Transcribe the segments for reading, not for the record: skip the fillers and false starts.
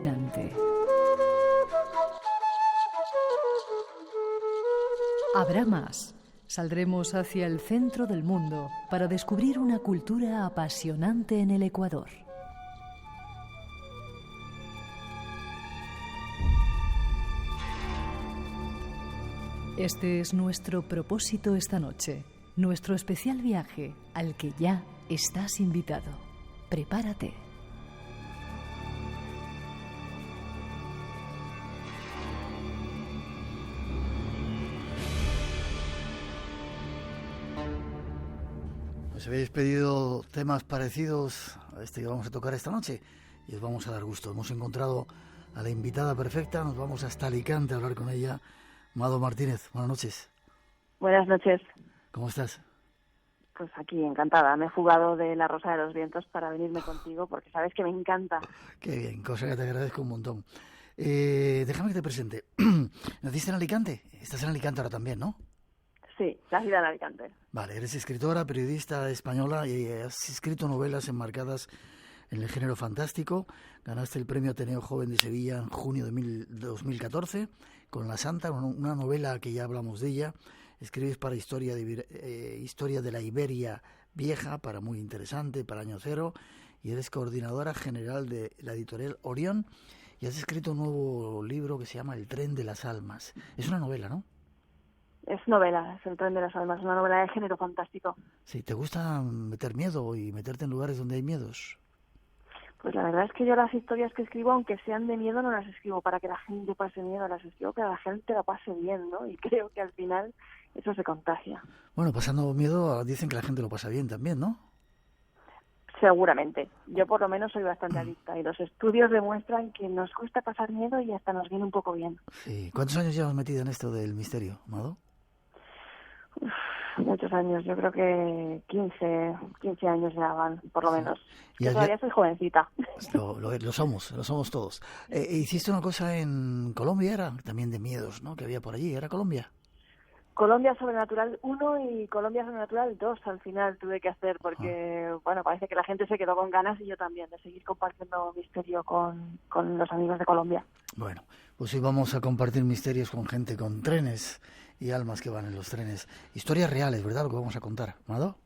fascinante. Habrá más. Saldremos hacia el centro del mundo para descubrir una cultura apasionante en el Ecuador. Este es nuestro propósito esta noche, nuestro especial viaje al que ya estás invitado. Prepárate. Os habéis pedido temas parecidos a este que vamos a tocar esta noche y os vamos a dar gusto. Hemos encontrado a la invitada perfecta, nos vamos hasta Alicante a hablar con ella. Mado Martínez, buenas noches. Buenas noches. ¿Cómo estás? Pues aquí, encantada. Me he fugado de la Rosa de los Vientos para venirme contigo porque sabes que me encanta. Qué bien, cosa que te agradezco un montón. Déjame que te presente. ¿Naciste en Alicante? Estás en Alicante ahora también, ¿no? Sí, nacida en Alicante. Vale, eres escritora, periodista española y has escrito novelas enmarcadas en el género fantástico. Ganaste el premio Ateneo Joven de Sevilla en junio de 2014 con La Santa, una novela que ya hablamos de ella. Escribes para Historia de la Iberia Vieja, para Muy Interesante, para Año Cero, y eres coordinadora general de la editorial Orión, y has escrito un nuevo libro que se llama El Tren de las Almas. Es una novela, ¿no? Es novela, es El Tren de las Almas, una novela de género fantástico. Sí, ¿te gusta meter miedo y meterte en lugares donde hay miedos? Pues la verdad es que yo las historias que escribo, aunque sean de miedo, no las escribo para que la gente pase miedo, las escribo para que la gente la pase bien, ¿no? Y creo que al final eso se contagia. Bueno, pasando miedo dicen que la gente lo pasa bien también, ¿no? Seguramente. Yo por lo menos soy bastante adicta y los estudios demuestran que nos cuesta pasar miedo y hasta nos viene un poco bien. Sí. ¿Cuántos años llevas metida en esto del misterio, Mado? Muchos años, yo creo que 15 años ya van, por lo menos. Yo todavía soy jovencita. Lo somos todos. Hiciste una cosa en Colombia, era también de miedos, ¿no? Que había por allí, ¿era Colombia? Colombia Sobrenatural 1 y Colombia Sobrenatural 2 al final tuve que hacer porque, bueno, parece que la gente se quedó con ganas y yo también, de seguir compartiendo misterio con los amigos de Colombia. Bueno, pues hoy vamos a compartir misterios con gente con trenes y almas que van en los trenes. Historias reales, ¿verdad? Lo que vamos a contar, ¿Mado?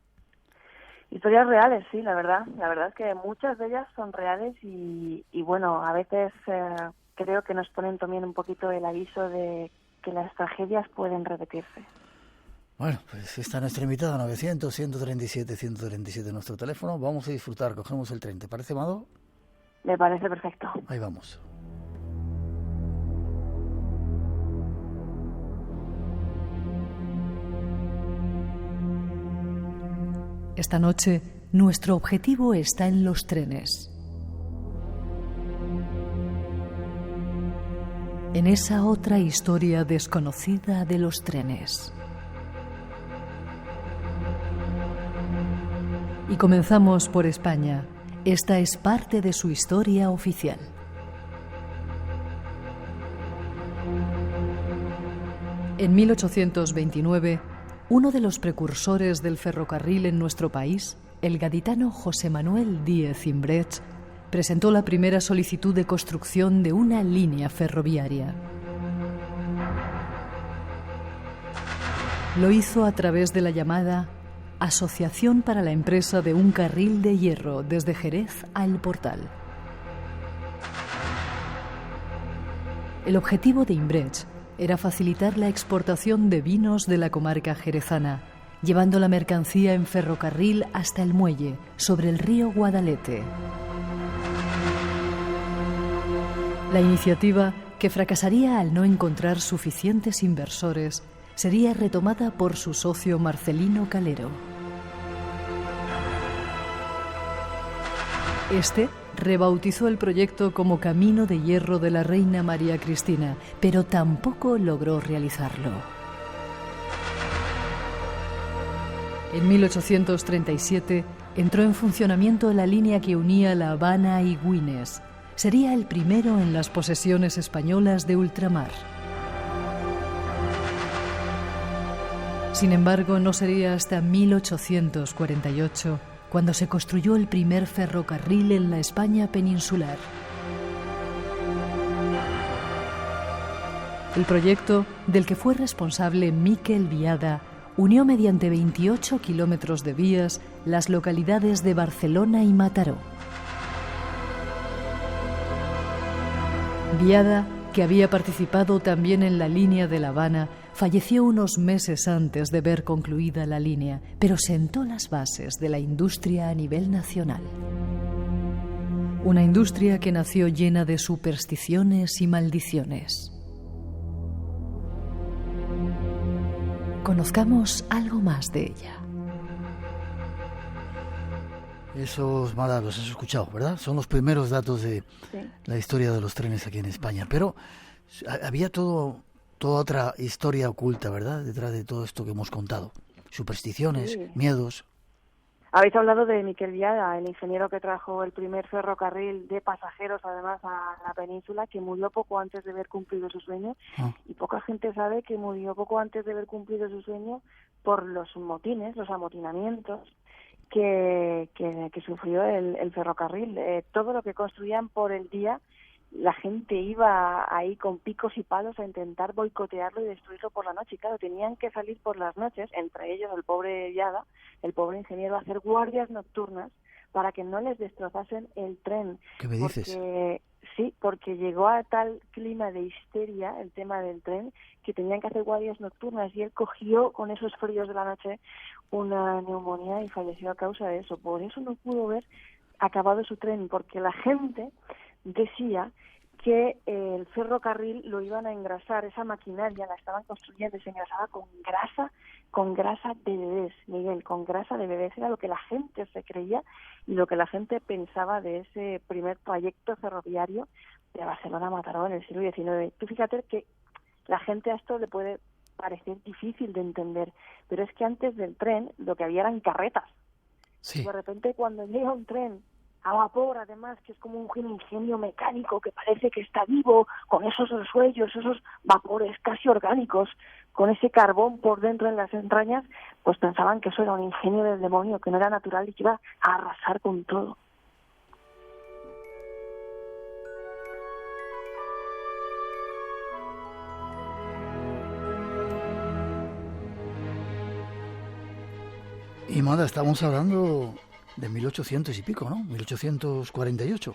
Historias reales, sí, la verdad es que muchas de ellas son reales y bueno, a veces creo que nos ponen también un poquito el aviso de que las tragedias pueden repetirse. Bueno, pues está nuestra invitada, 900-137-137 nuestro teléfono. Vamos a disfrutar, cogemos el tren. ¿Te parece, Mado? Me parece perfecto. Ahí vamos. Esta noche, nuestro objetivo está en los trenes. En esa otra historia desconocida de los trenes. Y comenzamos por España. Esta es parte de su historia oficial. En 1829, uno de los precursores del ferrocarril en nuestro país, el gaditano José Manuel Díez Imbrecht, presentó la primera solicitud de construcción de una línea ferroviaria. Lo hizo a través de la llamada Asociación para la Empresa de un Carril de Hierro desde Jerez a El Portal. El objetivo de Imbrecht era facilitar la exportación de vinos de la comarca jerezana, llevando la mercancía en ferrocarril hasta el muelle, sobre el río Guadalete. La iniciativa, que fracasaría al no encontrar suficientes inversores, sería retomada por su socio Marcelino Calero. Este rebautizó el proyecto como Camino de Hierro de la Reina María Cristina, pero tampoco logró realizarlo. En 1837 entró en funcionamiento la línea que unía La Habana y Güines. Sería el primero en las posesiones españolas de ultramar. Sin embargo, no sería hasta 1848 cuando se construyó el primer ferrocarril en la España peninsular. El proyecto, del que fue responsable Miquel Biada, unió mediante 28 kilómetros de vías las localidades de Barcelona y Mataró. Biada, que había participado también en la línea de La Habana, falleció unos meses antes de ver concluida la línea, pero sentó las bases de la industria a nivel nacional. Una industria que nació llena de supersticiones y maldiciones. Conozcamos algo más de ella. Esos Mara los has escuchado, ¿verdad? Son los primeros datos de la historia de los trenes aquí en España. Pero había toda otra historia oculta, ¿verdad? Detrás de todo esto que hemos contado. Supersticiones, miedos. Habéis hablado de Miquel Biada, el ingeniero que trajo el primer ferrocarril de pasajeros, además, a la península, que murió poco antes de haber cumplido su sueño. Y poca gente sabe que murió poco antes de haber cumplido su sueño por los motines, los amotinamientos que sufrió el ferrocarril. Todo lo que construían por el día, la gente iba ahí con picos y palos a intentar boicotearlo y destruirlo por la noche. Y claro, tenían que salir por las noches, entre ellos el pobre Biada, el pobre ingeniero, a hacer guardias nocturnas para que no les destrozasen el tren. ¿Qué me dices? Sí, porque llegó a tal clima de histeria el tema del tren que tenían que hacer guardias nocturnas y él cogió con esos fríos de la noche una neumonía y falleció a causa de eso. Por eso no pudo ver acabado su tren, porque la gente decía que el ferrocarril lo iban a engrasar, esa maquinaria la estaban construyendo y se engrasaba con grasa de bebés, Miguel, con grasa de bebés. Era lo que la gente se creía y lo que la gente pensaba de ese primer trayecto ferroviario de Barcelona a Mataró en el siglo XIX. Tú fíjate que la gente a esto le puede parecer difícil de entender, pero es que antes del tren lo que había eran carretas. Sí. Y de repente cuando llega un tren a vapor, además, que es como un ingenio mecánico que parece que está vivo, con esos resuellos, esos vapores casi orgánicos, con ese carbón por dentro en las entrañas, pues pensaban que eso era un ingenio del demonio, que no era natural y que iba a arrasar con todo. Y Mada, estamos hablando de 1800 y pico, ¿no? 1848.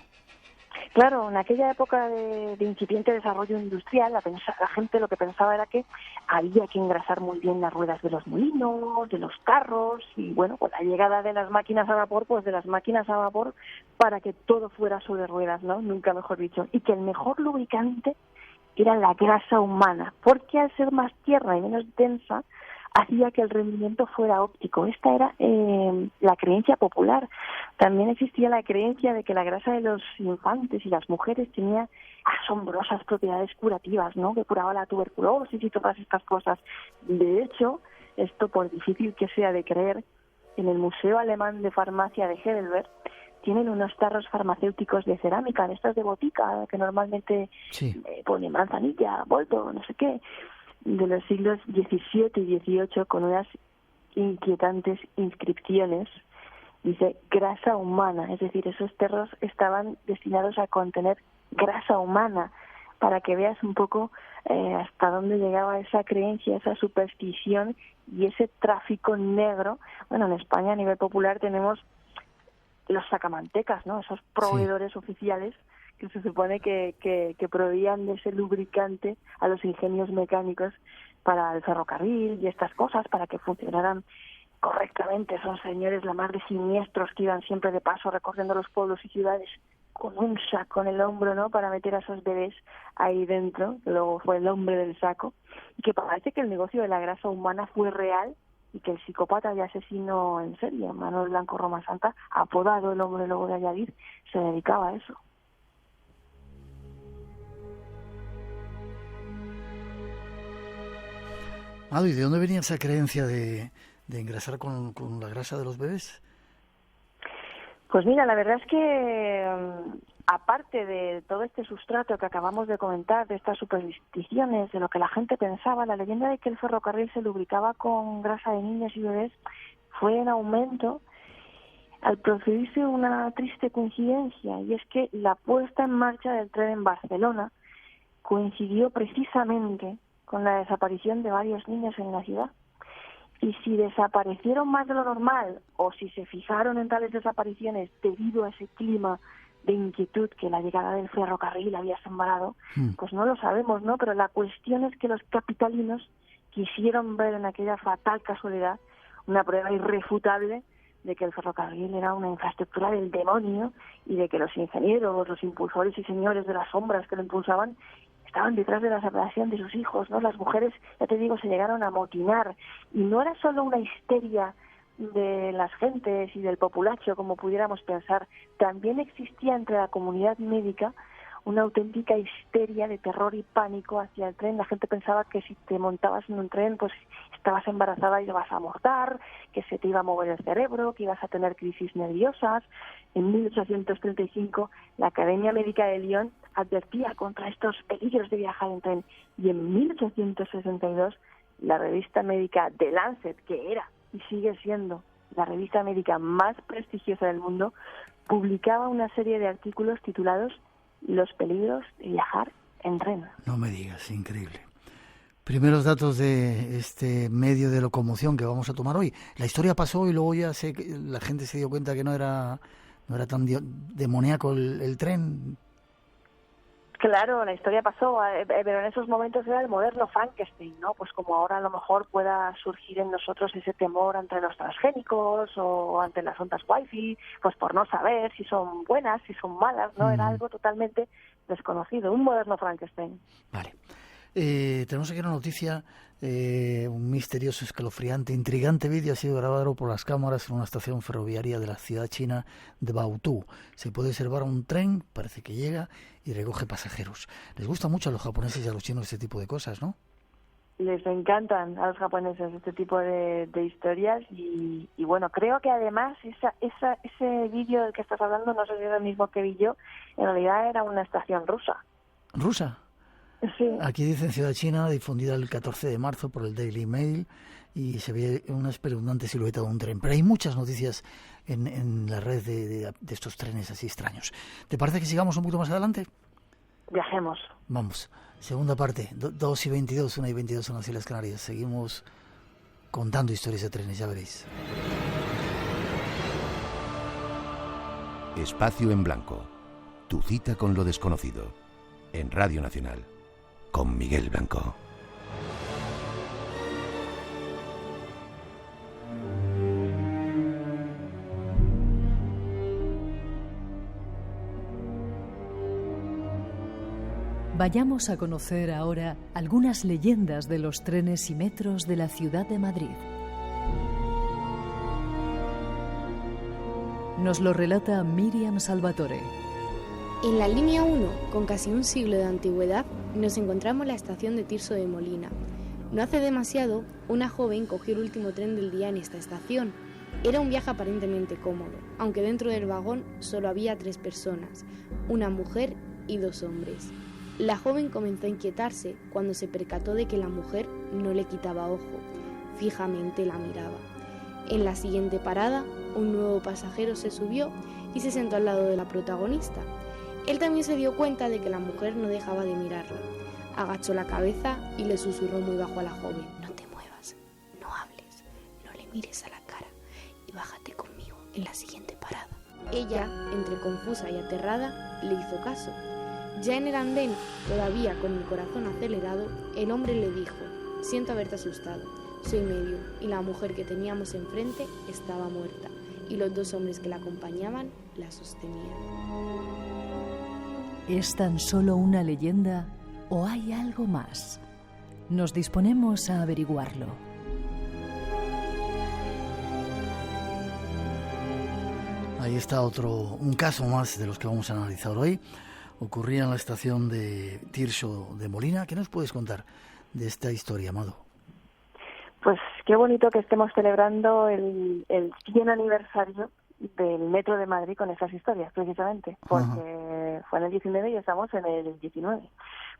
Claro, en aquella época de incipiente desarrollo industrial, la gente lo que pensaba era que había que engrasar muy bien las ruedas de los molinos, de los carros, y bueno, con la llegada de las máquinas a vapor, pues de las máquinas a vapor para que todo fuera sobre ruedas, ¿no? Nunca mejor dicho. Y que el mejor lubricante era la grasa humana, porque al ser más tierna y menos densa, hacía que el rendimiento fuera óptico. Esta era la creencia popular. También existía la creencia de que la grasa de los infantes y las mujeres tenía asombrosas propiedades curativas, ¿no? Que curaba la tuberculosis y todas estas cosas. De hecho, esto, por difícil que sea de creer, en el Museo Alemán de Farmacia de Heidelberg tienen unos tarros farmacéuticos de cerámica, de estas de botica, que normalmente ponen manzanilla, boldo, no sé qué, de los siglos XVII y XVIII, con unas inquietantes inscripciones. Dice grasa humana, es decir, esos tarros estaban destinados a contener grasa humana, para que veas un poco hasta dónde llegaba esa creencia, esa superstición y ese tráfico negro. Bueno, en España a nivel popular tenemos los sacamantecas, ¿no? Esos proveedores oficiales que se supone que proveían de ese lubricante a los ingenios mecánicos para el ferrocarril y estas cosas, para que funcionaran correctamente. Son señores la más de siniestros que iban siempre de paso recorriendo los pueblos y ciudades con un saco en el hombro, ¿no?, para meter a esos bebés ahí dentro, que luego fue el hombre del saco, y que parece que el negocio de la grasa humana fue real y que el psicópata y asesino en serie, Manuel Blanco Roma Santa, apodado el hombre lobo de Valladolid, se dedicaba a eso. ¿Y de dónde venía esa creencia de engrasar con la grasa de los bebés? Pues mira, la verdad es que aparte de todo este sustrato que acabamos de comentar, de estas supersticiones, de lo que la gente pensaba, la leyenda de que el ferrocarril se lubricaba con grasa de niños y bebés fue en aumento al producirse una triste coincidencia, y es que la puesta en marcha del tren en Barcelona coincidió precisamente con la desaparición de varios niños en la ciudad. Y si desaparecieron más de lo normal o si se fijaron en tales desapariciones debido a ese clima de inquietud que la llegada del ferrocarril había sembrado, pues no lo sabemos, ¿no? Pero la cuestión es que los capitalinos quisieron ver en aquella fatal casualidad una prueba irrefutable de que el ferrocarril era una infraestructura del demonio y de que los ingenieros, los impulsores y señores de las sombras que lo impulsaban estaban detrás de la separación de sus hijos, ¿no? Las mujeres, ya te digo, se llegaron a amotinar y no era solo una histeria de las gentes y del populacho, como pudiéramos pensar, también existía entre la comunidad médica una auténtica histeria de terror y pánico hacia el tren. La gente pensaba que si te montabas en un tren, pues estabas embarazada y te ibas a abortar, que se te iba a mover el cerebro, que ibas a tener crisis nerviosas. En 1835, la Academia Médica de Lyon advertía contra estos peligros de viajar en tren. Y en 1862, la revista médica The Lancet, que era y sigue siendo la revista médica más prestigiosa del mundo, publicaba una serie de artículos titulados Los peligros de viajar en tren. No me digas, increíble. Primeros datos de este medio de locomoción que vamos a tomar hoy. La historia pasó y luego ya la gente se dio cuenta que no era tan demoníaco el tren. Claro, la historia pasó, pero en esos momentos era el moderno Frankenstein, ¿no? Pues como ahora a lo mejor pueda surgir en nosotros ese temor ante los transgénicos o ante las ondas wifi, pues por no saber si son buenas, si son malas, ¿no? Era algo totalmente desconocido, un moderno Frankenstein. Vale. Tenemos aquí una noticia, un misterioso, escalofriante, intrigante vídeo ha sido grabado por las cámaras en una estación ferroviaria de la ciudad china de Baotou. Se puede observar un tren, parece que llega y recoge pasajeros. Les gusta mucho a los japoneses y a los chinos este tipo de cosas, ¿no? Les encantan a los japoneses este tipo de historias y bueno, creo que además ese vídeo del que estás hablando, no sé si es el mismo que vi yo, en realidad era una estación rusa. ¿Rusa? Sí. Aquí dicen Ciudad China, difundida el 14 de marzo por el Daily Mail, y se ve una espeluznante silueta de un tren. Pero hay muchas noticias en la red de estos trenes así extraños. ¿Te parece que sigamos un poquito más adelante? Viajemos. Vamos, segunda parte, 2 y 22, 1 y 22 en las Islas Canarias. Seguimos contando historias de trenes, ya veréis. Espacio en Blanco, tu cita con lo desconocido, en Radio Nacional. Con Miguel Blanco. Vayamos a conocer ahora algunas leyendas de los trenes y metros de la ciudad de Madrid. Nos lo relata Miriam Salvatore. En la línea 1, con casi un siglo de antigüedad, nos encontramos la estación de Tirso de Molina. No hace demasiado, una joven cogió el último tren del día en esta estación. Era un viaje aparentemente cómodo, aunque dentro del vagón solo había 3 personas, una mujer y 2 hombres. La joven comenzó a inquietarse cuando se percató de que la mujer no le quitaba ojo, fijamente la miraba. En la siguiente parada, un nuevo pasajero se subió y se sentó al lado de la protagonista. Él también se dio cuenta de que la mujer no dejaba de mirarla. Agachó la cabeza y le susurró muy bajo a la joven: no te muevas, no hables, no le mires a la cara y bájate conmigo en la siguiente parada. Ella, entre confusa y aterrada, le hizo caso. Ya en el andén, todavía con el corazón acelerado, el hombre le dijo: siento haberte asustado, soy medio, y la mujer que teníamos enfrente estaba muerta, y los 2 hombres que la acompañaban la sostenían. ¿Es tan solo una leyenda o hay algo más? Nos disponemos a averiguarlo. Ahí está un caso más de los que vamos a analizar hoy. Ocurría en la estación de Tirso de Molina. ¿Qué nos puedes contar de esta historia, Amado? Pues qué bonito que estemos celebrando el 100 aniversario del Metro de Madrid con esas historias, precisamente, porque fue en el 19 y estamos en el 19.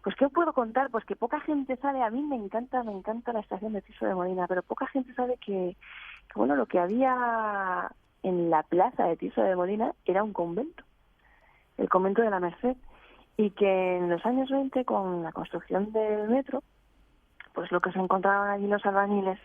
Pues ¿qué puedo contar? Pues que poca gente sabe, a mí me encanta la estación de Tirso de Molina, pero poca gente sabe que bueno, lo que había en la plaza de Tirso de Molina era un convento, el convento de la Merced, y que en los años 20, con la construcción del metro, pues lo que se encontraron allí los albañiles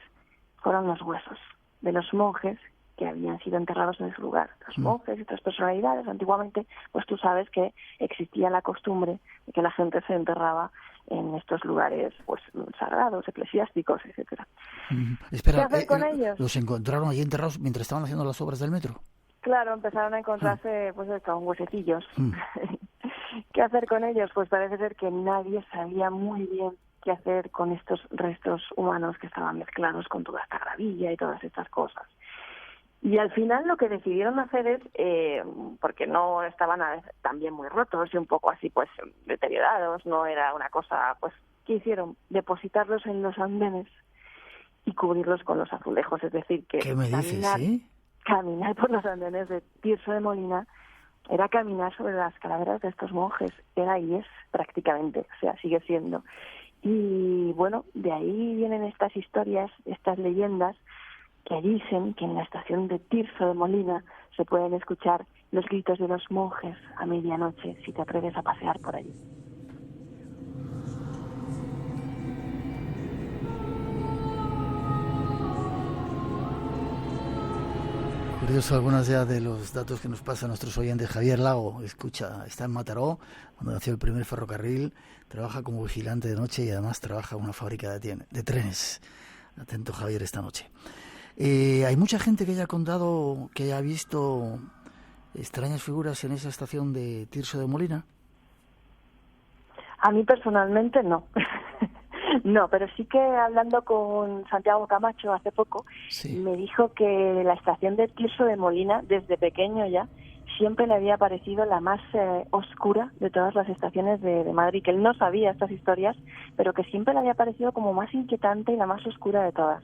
fueron los huesos de los monjes que habían sido enterrados en ese lugar. Los monjes y otras personalidades. Antiguamente, pues tú sabes que existía la costumbre de que la gente se enterraba en estos lugares pues sagrados, eclesiásticos, etcétera. Espera, ¿qué hacer con ellos? ¿Los encontraron allí enterrados mientras estaban haciendo las obras del metro? Claro, empezaron a encontrarse pues estos huesecillos. ¿Qué hacer con ellos? Pues parece ser que nadie sabía muy bien qué hacer con estos restos humanos que estaban mezclados con toda esta gravilla y todas estas cosas. Y al final lo que decidieron hacer es, porque no estaban también muy rotos y un poco así pues deteriorados, no era una cosa, pues, ¿qué hicieron? Depositarlos en los andenes y cubrirlos con los azulejos, es decir, que ¿Qué me dices, caminar por los andenes de Tirso de Molina era caminar sobre las calaveras de estos monjes, era y es prácticamente, o sea, sigue siendo. Y bueno, de ahí vienen estas historias, estas leyendas, que dicen que en la estación de Tirso de Molina se pueden escuchar los gritos de los monjes a medianoche, si te atreves a pasear por allí. Curioso algunas ya de los datos que nos pasan nuestros oyentes. Javier Lago, escucha, está en Mataró, donde nació el primer ferrocarril, trabaja como vigilante de noche y además trabaja en una fábrica de trenes. Atento, Javier, esta noche. Hay mucha gente que haya contado que haya visto extrañas figuras en esa estación de Tirso de Molina. A mí personalmente no. No, pero sí que hablando con Santiago Camacho hace poco, me dijo que la estación de Tirso de Molina, desde pequeño ya, siempre le había parecido la más oscura de todas las estaciones de Madrid, que él no sabía estas historias, pero que siempre le había parecido como más inquietante y la más oscura de todas.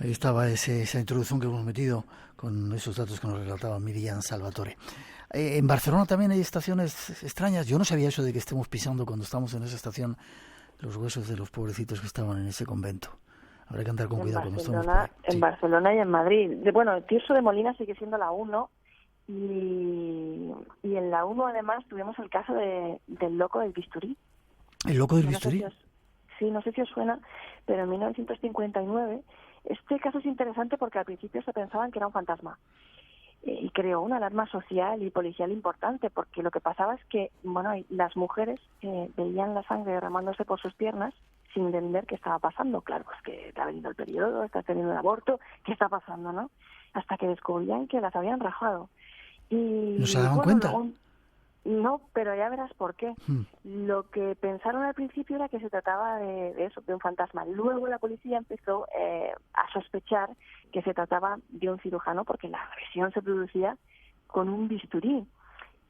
Ahí estaba esa introducción que hemos metido con esos datos que nos relataba Miriam Salvatore. En Barcelona también hay estaciones extrañas. Yo no sabía eso de que estemos pisando cuando estamos en esa estación los huesos de los pobrecitos que estaban en ese convento. Habrá que andar con cuidado cuando estamos por ahí. En Barcelona y en Madrid. Bueno, Tirso de Molina sigue siendo la 1 y en la 1 además tuvimos el caso del loco del bisturí. ¿El loco del bisturí? No sé si os suena, pero en 1959 este caso es interesante porque al principio se pensaban que era un fantasma y creó una alarma social y policial importante, porque lo que pasaba es que las mujeres veían la sangre derramándose por sus piernas sin entender qué estaba pasando. Claro, pues que te ha venido el periodo, estás teniendo un aborto, ¿qué está pasando, no? Hasta que descubrían que las habían rajado. Y ¿no se daban cuenta? No, pero ya verás por qué. Lo que pensaron al principio era que se trataba de un fantasma. Luego la policía empezó a sospechar que se trataba de un cirujano porque la agresión se producía con un bisturí.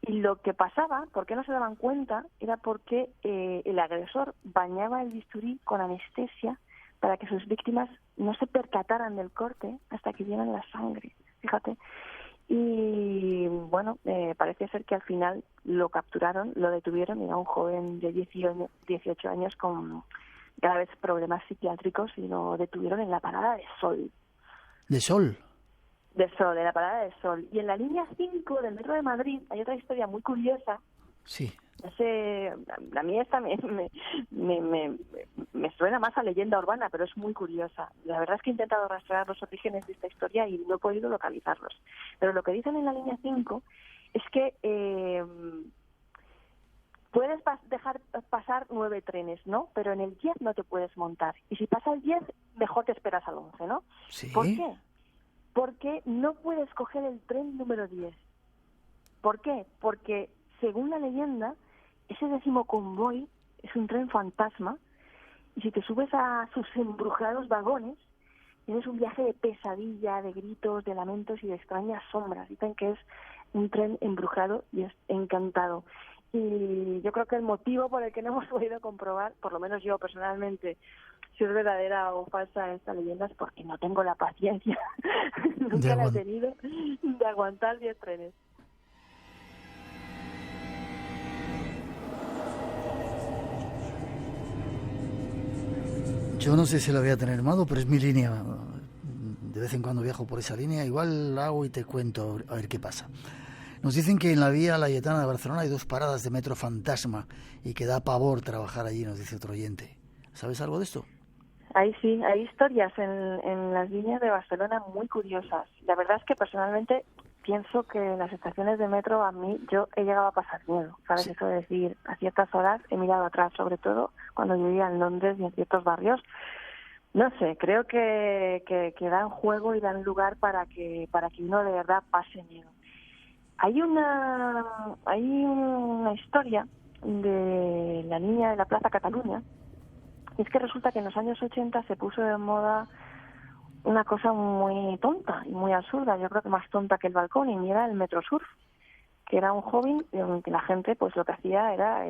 Y lo que pasaba, ¿por qué no se daban cuenta? Era porque el agresor bañaba el bisturí con anestesia para que sus víctimas no se percataran del corte hasta que vieran la sangre. Fíjate. Y bueno, parece ser que al final lo capturaron, lo detuvieron, era un joven de 18 años con graves problemas psiquiátricos y lo detuvieron en la parada de Sol. ¿De Sol? De Sol, en la parada de Sol. Y en la línea 5 del Metro de Madrid hay otra historia muy curiosa. Sí. A mí esta me suena más a leyenda urbana, pero es muy curiosa. La verdad es que he intentado rastrear los orígenes de esta historia y no he podido localizarlos. Pero lo que dicen en la línea 5 es que puedes dejar pasar 9 trenes, ¿no? Pero en el 10 no te puedes montar. Y si pasa el 10, mejor te esperas al 11, ¿no? ¿Sí? ¿Por qué? Porque no puedes coger el tren número 10. ¿Por qué? Porque, según la leyenda, ese 10º convoy es un tren fantasma y si te subes a sus embrujados vagones, tienes un viaje de pesadilla, de gritos, de lamentos y de extrañas sombras. Dicen que es un tren embrujado y es encantado. Y yo creo que el motivo por el que no hemos podido comprobar, por lo menos yo personalmente, si es verdadera o falsa esta leyenda, es porque no tengo la paciencia, nunca la he tenido, de aguantar 10 trenes. Yo no sé si la voy a tener armado, pero es mi línea. De vez en cuando viajo por esa línea. Igual la hago y te cuento a ver qué pasa. Nos dicen que en la vía Layetana de Barcelona hay 2 paradas de metro fantasma y que da pavor trabajar allí, nos dice otro oyente. ¿Sabes algo de esto? Ahí sí, hay historias en las líneas de Barcelona muy curiosas. La verdad es que personalmente pienso que en las estaciones de metro yo he llegado a pasar miedo, ¿sabes? Sí. Eso de decir, a ciertas horas he mirado atrás, sobre todo cuando vivía en Londres y en ciertos barrios. No sé, creo que dan juego y dan lugar para que uno de verdad pase miedo. Hay una historia de la niña de la Plaza Cataluña. Y es que resulta que en los años 80 se puso de moda una cosa muy tonta y muy absurda, yo creo que más tonta que el balcón, y era el metrosurf, que era un hobby en que la gente pues lo que hacía era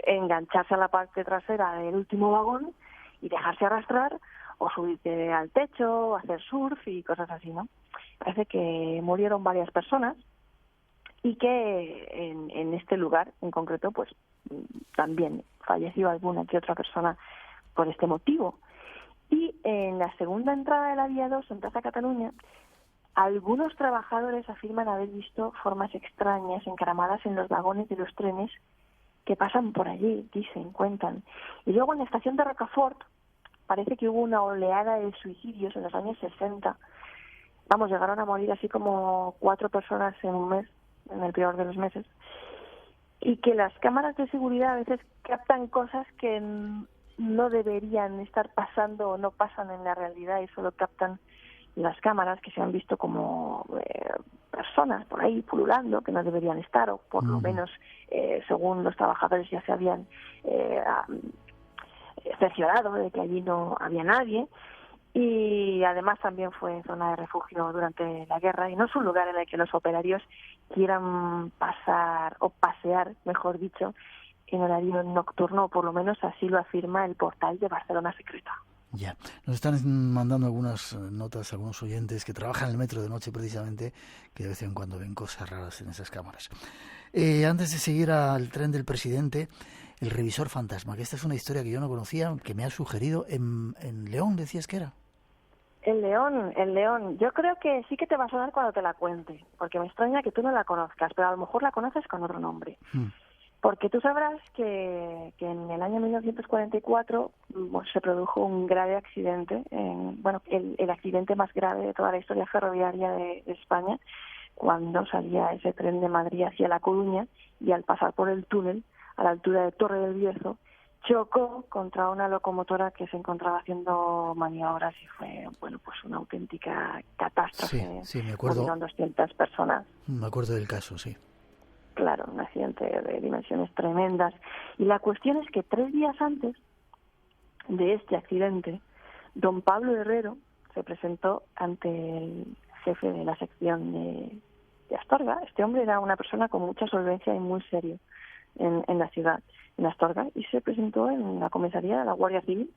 engancharse a la parte trasera del último vagón y dejarse arrastrar o subirse al techo o hacer surf y cosas así, ¿no? Parece que murieron varias personas y que en este lugar en concreto pues también falleció alguna que otra persona por este motivo. Y en la segunda entrada de la vía 2 en Plaza Cataluña, algunos trabajadores afirman haber visto formas extrañas encaramadas en los vagones de los trenes que pasan por allí, dicen, cuentan. Y luego en la estación de Rocafort parece que hubo una oleada de suicidios en los años 60. Vamos, llegaron a morir así como 4 personas en un mes, en el peor de los meses. Y que las cámaras de seguridad a veces captan cosas que no deberían estar pasando o no pasan en la realidad y solo captan las cámaras, que se han visto como personas por ahí pululando que no deberían estar, o por lo menos según los trabajadores ya se habían cerciorado de que allí no había nadie. Y además también fue zona de refugio durante la guerra y no es un lugar en el que los operarios quieran pasar o pasear, mejor dicho, en horario nocturno, o por lo menos así lo afirma el portal de Barcelona Secreta. Ya, nos están mandando algunas notas, algunos oyentes que trabajan en el metro de noche precisamente, que de vez en cuando ven cosas raras en esas cámaras. Antes de seguir al tren del presidente, el revisor fantasma, que esta es una historia que yo no conocía, que me ha sugerido en León, decías que era. El León. Yo creo que sí que te va a sonar cuando te la cuente, porque me extraña que tú no la conozcas, pero a lo mejor la conoces con otro nombre. Porque tú sabrás que en el año 1944 se produjo un grave accidente, el accidente más grave de toda la historia ferroviaria de España, cuando salía ese tren de Madrid hacia La Coruña y al pasar por el túnel, a la altura de Torre del Bierzo, chocó contra una locomotora que se encontraba haciendo maniobras y fue, pues una auténtica catástrofe. Sí, me acuerdo. Murieron 200 personas. Me acuerdo del caso, sí. Claro, un accidente de dimensiones tremendas. Y la cuestión es que 3 días antes de este accidente, don Pablo Herrero se presentó ante el jefe de la sección de Astorga. Este hombre era una persona con mucha solvencia y muy serio en la ciudad, en Astorga, y se presentó en la comisaría de la Guardia Civil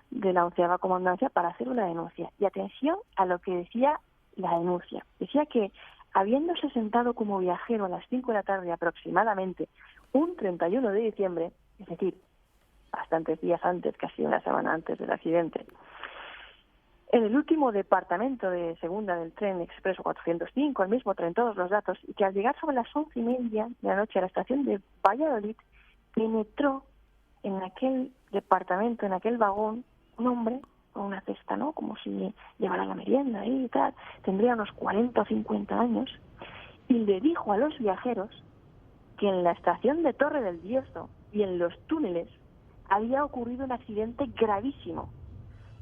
de la 11ª Comandancia para hacer una denuncia. Y atención a lo que decía la denuncia. Decía que habiéndose sentado como viajero a las 5 de la tarde aproximadamente, un 31 de diciembre, es decir, bastantes días antes, casi una semana antes del accidente, en el último departamento de segunda del tren expreso 405, el mismo tren, todos los datos, y que al llegar sobre las 11:30 de la noche a la estación de Valladolid, penetró en aquel departamento, en aquel vagón, un hombre con una cesta, ¿no? Como si llevara la merienda ahí y tal. Tendría unos 40 o 50 años. Y le dijo a los viajeros que en la estación de Torre del Bierzo y en los túneles había ocurrido un accidente gravísimo.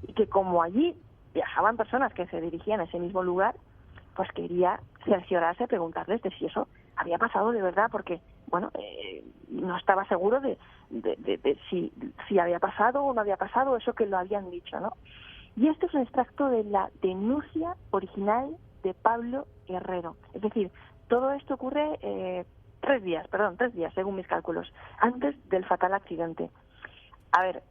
Y que como allí viajaban personas que se dirigían a ese mismo lugar, pues quería cerciorarse, preguntarles de si eso había pasado de verdad, porque, no estaba seguro de si había pasado o no había pasado, eso que lo habían dicho, ¿no? Y esto es un extracto de la denuncia original de Pablo Herrero. Es decir, todo esto ocurre 3 días, según mis cálculos, antes del fatal accidente. A ver,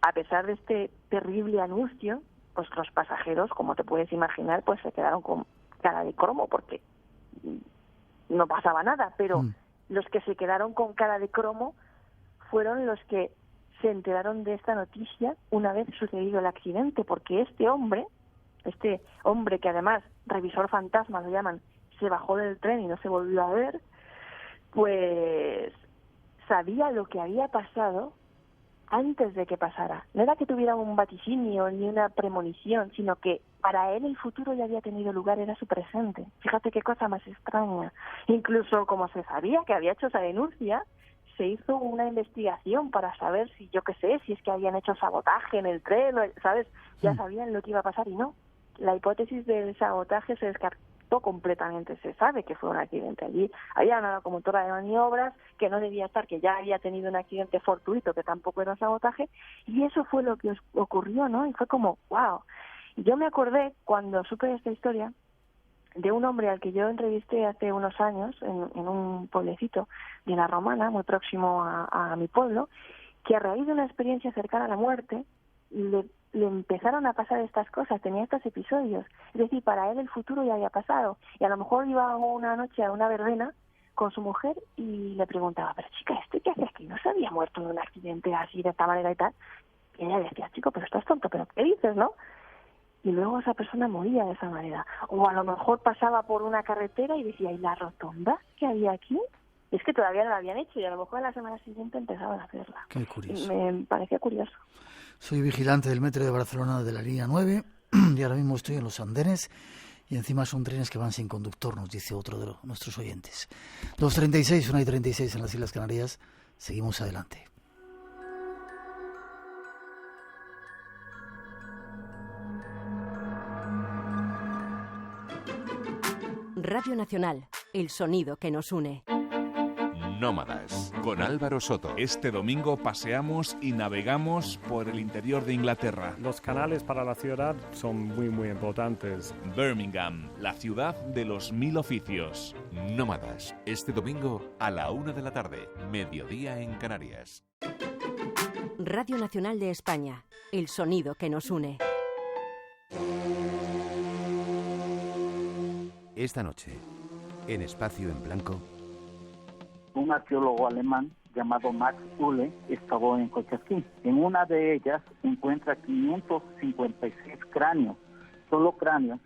a pesar de este terrible anuncio, pues los pasajeros, como te puedes imaginar, pues se quedaron con cara de cromo, porque no pasaba nada, pero los que se quedaron con cara de cromo fueron los que se enteraron de esta noticia una vez sucedido el accidente, porque este hombre que además revisor fantasma lo llaman, se bajó del tren y no se volvió a ver, pues sabía lo que había pasado antes de que pasara. No era que tuviera un vaticinio ni una premonición, sino que para él el futuro ya había tenido lugar, era su presente. Fíjate qué cosa más extraña. Incluso como se sabía que había hecho esa denuncia, se hizo una investigación para saber si, yo qué sé, si es que habían hecho sabotaje en el tren, ¿sabes? Ya sabían lo que iba a pasar y no. La hipótesis del sabotaje se descartó completamente. Se sabe que fue un accidente allí. Había una locomotora de maniobras que no debía estar, que ya había tenido un accidente fortuito, que tampoco era sabotaje, y eso fue lo que ocurrió, ¿no? Y fue como, wow. Y yo me acordé, cuando supe de esta historia, de un hombre al que yo entrevisté hace unos años en un pueblecito de La Romana, muy próximo a mi pueblo, que a raíz de una experiencia cercana a la muerte le empezaron a pasar estas cosas, tenía estos episodios. Es decir, para él el futuro ya había pasado. Y a lo mejor iba una noche a una verbena con su mujer y le preguntaba, pero chica, ¿qué haces aquí? ¿No se había muerto en un accidente así, de esta manera y tal? Y ella decía, chico, pero estás tonto, ¿pero qué dices, no? Y luego esa persona moría de esa manera. O a lo mejor pasaba por una carretera y decía, ¿y la rotonda que había aquí? Y es que todavía no la habían hecho y a lo mejor en la semana siguiente empezaban a hacerla. Qué curioso. Me parecía curioso. Soy vigilante del metro de Barcelona de la línea 9 y ahora mismo estoy en los andenes y encima son trenes que van sin conductor, nos dice otro de nuestros oyentes. 2:36, 1:36 en las Islas Canarias. Seguimos adelante. Radio Nacional, el sonido que nos une. Nómadas, con Álvaro Soto. Este domingo paseamos y navegamos por el interior de Inglaterra. Los canales para la ciudad son muy, muy importantes. Birmingham, la ciudad de los 1000 oficios. Nómadas, este domingo a la 1 de la tarde, mediodía en Canarias. Radio Nacional de España, el sonido que nos une. Esta noche, en Espacio en Blanco, un arqueólogo alemán llamado Max Uhle excavó en Cochasquí. En una de ellas encuentra 556 cráneos, solo cráneos,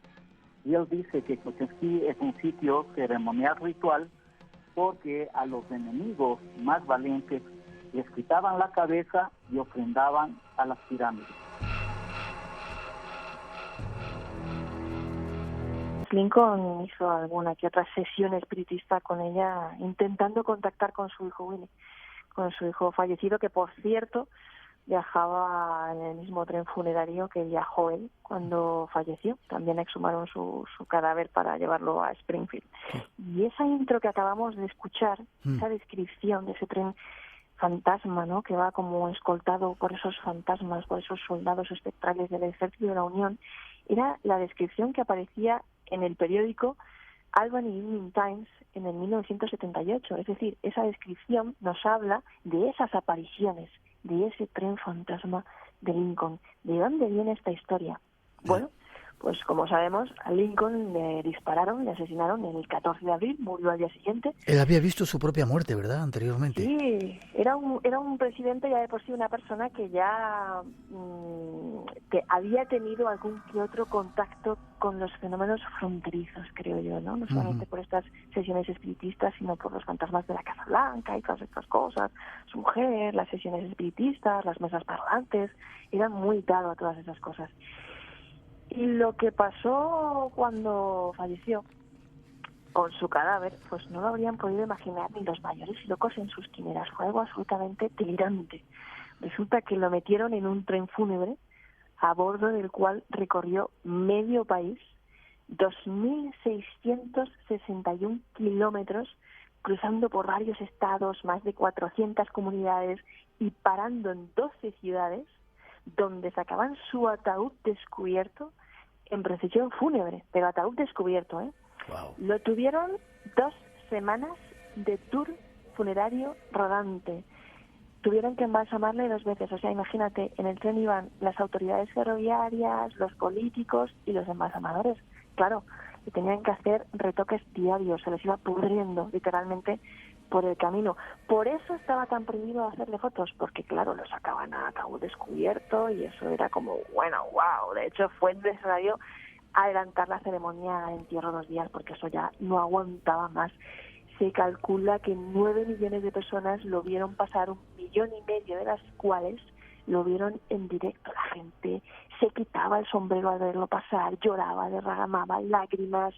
y él dice que Cochasquí es un sitio ceremonial ritual porque a los enemigos más valientes les quitaban la cabeza y ofrendaban a las pirámides. Lincoln hizo alguna que otra sesión espiritista con ella, intentando contactar con su hijo Willie, con su hijo fallecido, que por cierto viajaba en el mismo tren funerario que viajó él cuando falleció. También exhumaron su cadáver para llevarlo a Springfield. Y esa intro que acabamos de escuchar, esa descripción de ese tren fantasma, ¿no?, que va como escoltado por esos fantasmas, por esos soldados espectrales del Ejército de la Unión, era la descripción que aparecía en el periódico Albany Evening Times en el 1978. Es decir, esa descripción nos habla de esas apariciones, de ese tren fantasma de Lincoln. ¿De dónde viene esta historia? Bueno, pues como sabemos, a Lincoln le dispararon, le asesinaron el 14 de abril, murió al día siguiente. Él había visto su propia muerte, ¿verdad?, anteriormente. Sí, era un presidente ya de por sí, una persona que ya que había tenido algún que otro contacto con los fenómenos fronterizos, creo yo, ¿no? No solamente por estas sesiones espiritistas, sino por los fantasmas de la Casa Blanca y todas estas cosas. Su mujer, las sesiones espiritistas, las mesas parlantes, eran muy dado a todas esas cosas. Y lo que pasó cuando falleció con su cadáver, pues no lo habrían podido imaginar ni los mayores locos en sus quimeras. Fue algo absolutamente delirante. Resulta que lo metieron en un tren fúnebre a bordo del cual recorrió medio país, 2.661 kilómetros, cruzando por varios estados, más de 400 comunidades y parando en 12 ciudades, donde sacaban su ataúd descubierto en procesión fúnebre, pero ataúd descubierto, ¿eh? Wow. Lo tuvieron 2 semanas de tour funerario rodante. Tuvieron que embalsamarle 2 veces, o sea, imagínate, en el tren iban las autoridades ferroviarias, los políticos y los embalsamadores. Claro, y tenían que hacer retoques diarios, se les iba pudriendo literalmente por el camino. Por eso estaba tan prohibido hacerle fotos, porque claro, lo sacaban a ataúd descubierto y eso era como, bueno, wow. De hecho, fue necesario adelantar la ceremonia de entierro 2 días, porque eso ya no aguantaba más. Se calcula que 9 millones de personas lo vieron pasar, 1,5 millones de las cuales lo vieron en directo. La gente se quitaba el sombrero al verlo pasar, lloraba, derramaba lágrimas,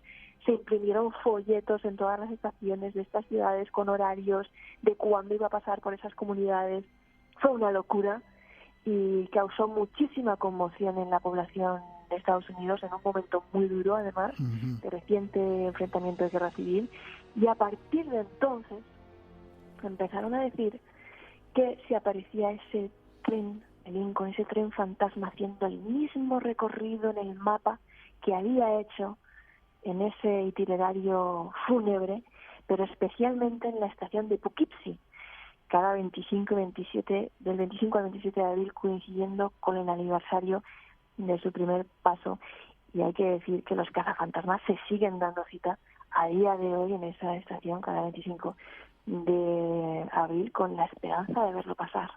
se imprimieron folletos en todas las estaciones de estas ciudades con horarios de cuándo iba a pasar por esas comunidades. Fue una locura y causó muchísima conmoción en la población de Estados Unidos en un momento muy duro, además, de reciente enfrentamiento de guerra civil. Y a partir de entonces empezaron a decir que si aparecía ese tren, el Lincoln, ese tren fantasma haciendo el mismo recorrido en el mapa que había hecho en ese itinerario fúnebre, pero especialmente en la estación de Poughkeepsie, cada 25 al 27 de abril, coincidiendo con el aniversario de su primer paso. Y hay que decir que los cazafantasmas se siguen dando cita a día de hoy en esa estación cada 25 de abril con la esperanza de verlo pasar.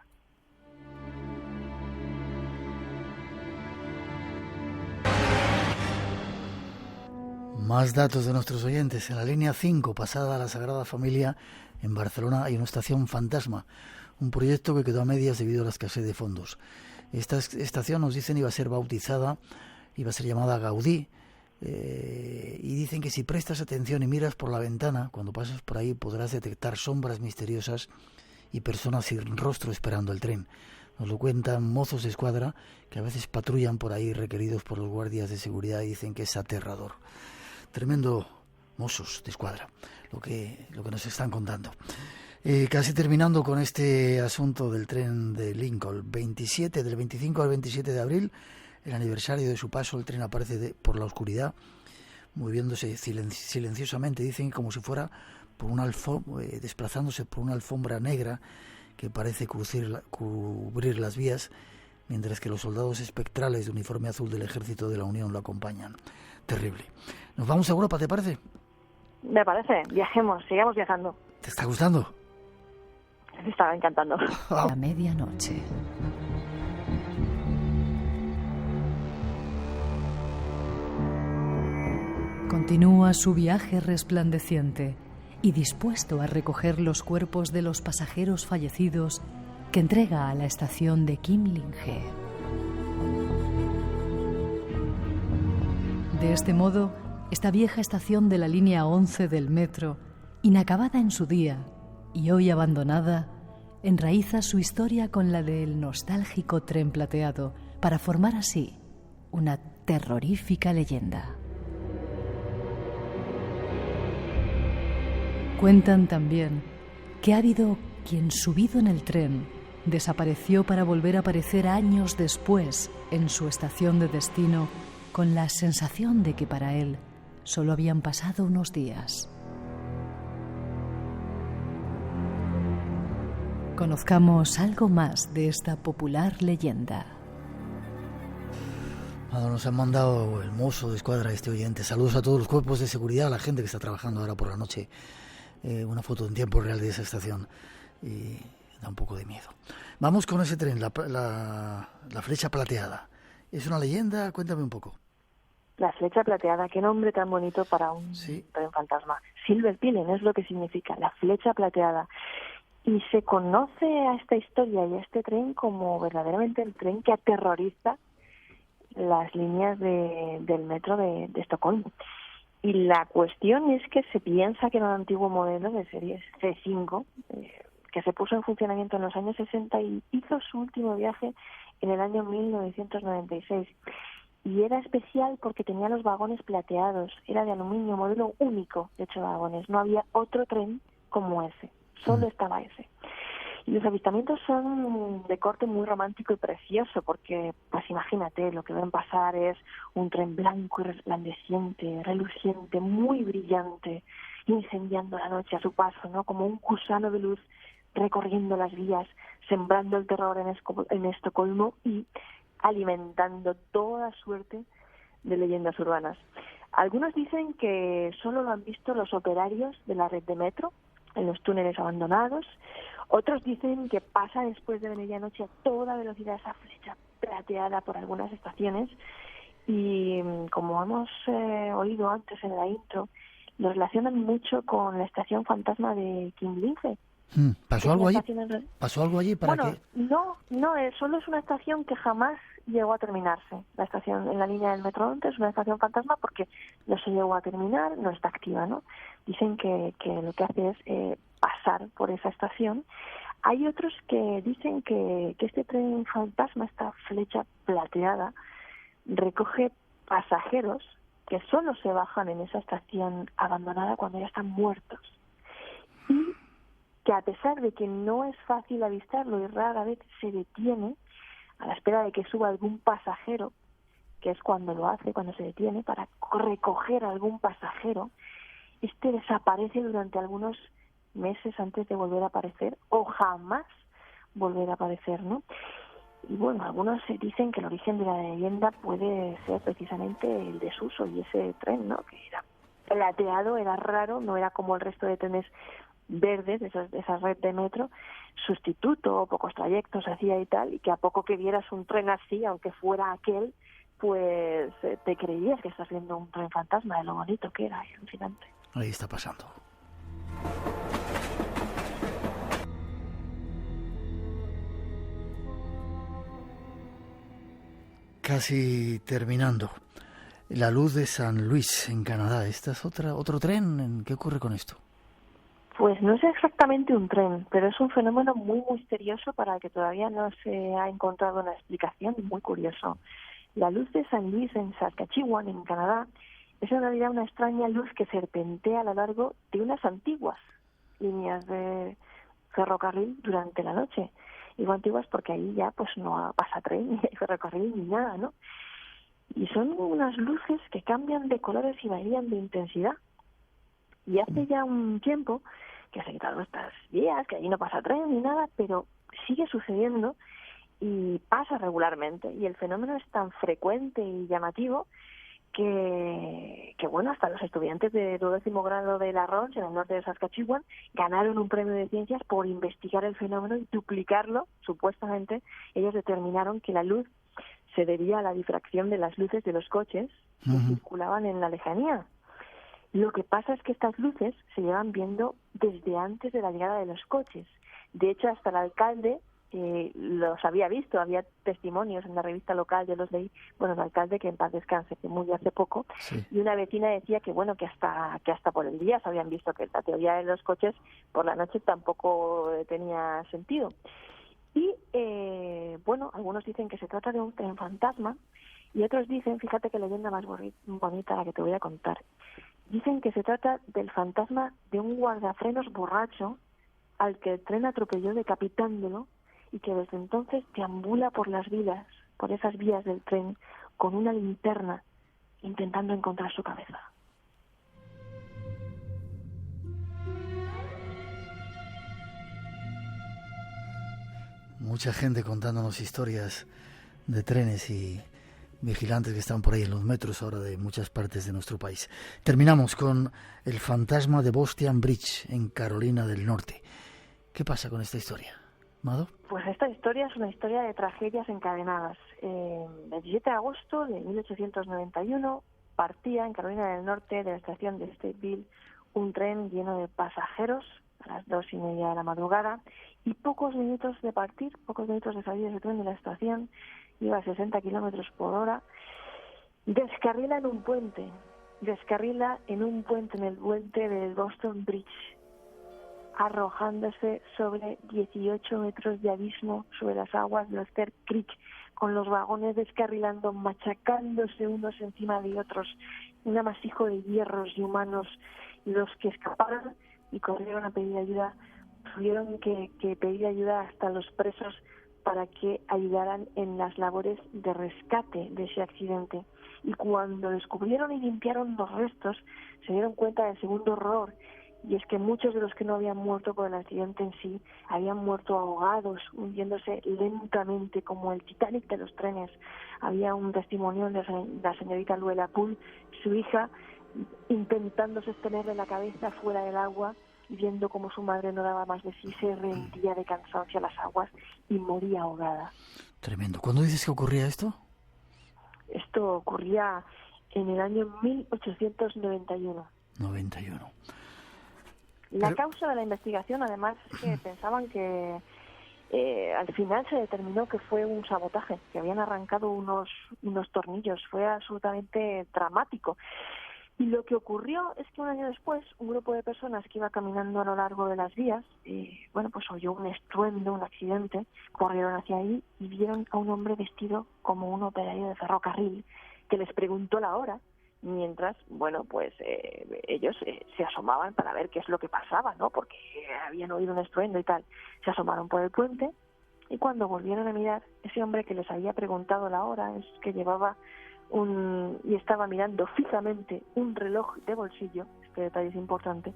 Más datos de nuestros oyentes. En la línea 5, pasada a la Sagrada Familia, en Barcelona hay una estación fantasma, un proyecto que quedó a medias debido a la escasez de fondos. Esta estación, nos dicen, iba a ser bautizada, iba a ser llamada Gaudí, y dicen que si prestas atención y miras por la ventana, cuando pasas por ahí podrás detectar sombras misteriosas y personas sin rostro esperando el tren. Nos lo cuentan mozos de escuadra que a veces patrullan por ahí requeridos por los guardias de seguridad y dicen que es aterrador. Tremendo mozos de escuadra lo que nos están contando. Casi terminando con este asunto del tren de Lincoln, del 25 al 27 de abril, el aniversario de su paso, el tren aparece por la oscuridad, moviéndose silenciosamente, dicen, como si fuera por desplazándose por una alfombra negra que parece cubrir las vías, mientras que los soldados espectrales de uniforme azul del Ejército de la Unión lo acompañan. Terrible. ¿Nos vamos a Europa, te parece? Me parece. Viajemos, sigamos viajando. ¿Te está gustando? Me estaba encantando. A medianoche. Continúa su viaje resplandeciente y dispuesto a recoger los cuerpos de los pasajeros fallecidos que entrega a la estación de Kimlinge. De este modo, esta vieja estación de la línea 11 del metro, inacabada en su día y hoy abandonada, enraiza su historia con la del nostálgico tren plateado para formar así una terrorífica leyenda. Cuentan también que ha habido quien, subido en el tren, desapareció para volver a aparecer años después en su estación de destino con la sensación de que para él solo habían pasado unos días. Conozcamos algo más de esta popular leyenda. Nos han mandado el mozo de escuadra, este oyente. Saludos a todos los cuerpos de seguridad, a la gente que está trabajando ahora por la noche. Una foto en tiempo real de esa estación y da un poco de miedo. Vamos con ese tren, la flecha plateada. ¿Es una leyenda? Cuéntame un poco. La flecha plateada, qué nombre tan bonito para un tren fantasma. Silver Pillen es lo que significa, la flecha plateada. Y se conoce a esta historia y a este tren como verdaderamente el tren que aterroriza las líneas del metro de Estocolmo. Y la cuestión es que se piensa que era un antiguo modelo de serie C5, que se puso en funcionamiento en los años 60 y hizo su último viaje en el año 1996. Y era especial porque tenía los vagones plateados, era de aluminio, modelo único de 8 vagones. No había otro tren como ese, solo estaba ese. Y los avistamientos son de corte muy romántico y precioso, porque, pues imagínate, lo que ven pasar es un tren blanco y resplandeciente, reluciente, muy brillante, incendiando la noche a su paso, ¿no? Como un gusano de luz recorriendo las vías, sembrando el terror en Estocolmo y alimentando toda suerte de leyendas urbanas. Algunos dicen que solo lo han visto los operarios de la red de metro, en los túneles abandonados. Otros dicen que pasa después de medianoche a toda velocidad esa flecha plateada por algunas estaciones. Y como hemos oído antes en la intro, lo relacionan mucho con la estación fantasma de Kinlinge. ¿Pasó algo allí? ¿Pasó algo allí para que...? No, solo es una estación que jamás llegó a terminarse. La estación en la línea del Metro Norte es una estación fantasma porque no se llegó a terminar, no está activa, ¿no? Dicen que lo que hace es pasar por esa estación. Hay otros que dicen que este tren fantasma, esta flecha plateada, recoge pasajeros que solo se bajan en esa estación abandonada cuando ya están muertos. Y que a pesar de que no es fácil avistarlo y rara vez se detiene a la espera de que suba algún pasajero, que es cuando lo hace, cuando se detiene para recoger a algún pasajero, este desaparece durante algunos meses antes de volver a aparecer o jamás volver a aparecer, ¿no? Y bueno, algunos dicen que el origen de la leyenda puede ser precisamente el desuso y ese tren, ¿no? Que era plateado, era raro, no era como el resto de trenes verdes de esa red de metro, sustituto, pocos trayectos hacía y tal, y que a poco que vieras un tren así, aunque fuera aquel, pues te creías que estás viendo un tren fantasma de lo bonito que era, alucinante. Ahí está pasando. Casi terminando. La luz de San Luis, en Canadá. ¿Este es otro tren? ¿Qué ocurre con esto? Pues no es exactamente un tren, pero es un fenómeno muy misterioso para el que todavía no se ha encontrado una explicación, muy curioso. La luz de San Luis en Saskatchewan, en Canadá, es en realidad una extraña luz que serpentea a lo largo de unas antiguas líneas de ferrocarril durante la noche. Digo antiguas porque ahí ya pues no pasa tren, ni hay ferrocarril, ni nada, ¿no? Y son unas luces que cambian de colores y varían de intensidad. Y hace ya un tiempo que se han quitado estas vías, que allí no pasa tren ni nada, pero sigue sucediendo y pasa regularmente. Y el fenómeno es tan frecuente y llamativo que bueno, hasta los estudiantes de 12º grado de La Ronge, en el norte de Saskatchewan, ganaron un premio de ciencias por investigar el fenómeno y duplicarlo. Supuestamente, ellos determinaron que la luz se debía a la difracción de las luces de los coches que circulaban en la lejanía. Lo que pasa es que estas luces se llevan viendo desde antes de la llegada de los coches. De hecho, hasta el alcalde los había visto, había testimonios en la revista local, yo los leí, bueno, el alcalde, que en paz descanse, que murió hace poco, sí. Y una vecina decía que bueno, que hasta por el día se habían visto, que la teoría de los coches por la noche tampoco tenía sentido. Y bueno, algunos dicen que se trata de un tren fantasma y otros dicen, fíjate qué leyenda más bonita la que te voy a contar, dicen que se trata del fantasma de un guardafrenos borracho al que el tren atropelló decapitándolo y que desde entonces deambula por las vías, por esas vías del tren, con una linterna, intentando encontrar su cabeza. Mucha gente contándonos historias de trenes y vigilantes que están por ahí en los metros ahora de muchas partes de nuestro país. Terminamos con el fantasma de Bostian Bridge, en Carolina del Norte. ¿Qué pasa con esta historia, Mado? Pues esta historia es una historia de tragedias encadenadas. El 17 de agosto de 1891 partía en Carolina del Norte de la estación de Stateville un tren lleno de pasajeros a las 2:30 de la madrugada y pocos minutos de salir ese tren de la estación, iba a 60 kilómetros por hora, descarrila en un puente en el puente del Boston Bridge, arrojándose sobre 18 metros de abismo sobre las aguas de Oyster Creek, con los vagones descarrilando, machacándose unos encima de otros, un amasijo de hierros y humanos. Los que escaparon y corrieron a pedir ayuda, tuvieron que pedir ayuda hasta los presos para que ayudaran en las labores de rescate de ese accidente. Y cuando descubrieron y limpiaron los restos, se dieron cuenta del segundo horror, y es que muchos de los que no habían muerto por el accidente en sí habían muerto ahogados, hundiéndose lentamente como el Titanic de los trenes. Había un testimonio de la señorita Luella Poole, su hija, intentando sostenerle la cabeza fuera del agua, viendo cómo su madre no daba más de sí, se rendía de cansancio a las aguas y moría ahogada. Tremendo. ¿Cuándo dices que ocurría esto? Esto ocurría en el año 1891. 91. La causa de la investigación, además, es que pensaban que al final se determinó que fue un sabotaje, que habían arrancado unos tornillos. Fue absolutamente dramático. Y lo que ocurrió es que un año después, un grupo de personas que iba caminando a lo largo de las vías, pues oyó un estruendo, un accidente, corrieron hacia ahí y vieron a un hombre vestido como un operario de ferrocarril que les preguntó la hora, mientras, ellos se asomaban para ver qué es lo que pasaba, ¿no? Porque habían oído un estruendo y tal. Se asomaron por el puente y cuando volvieron a mirar, ese hombre que les había preguntado la hora, es que llevaba y estaba mirando fijamente un reloj de bolsillo, este detalle es importante,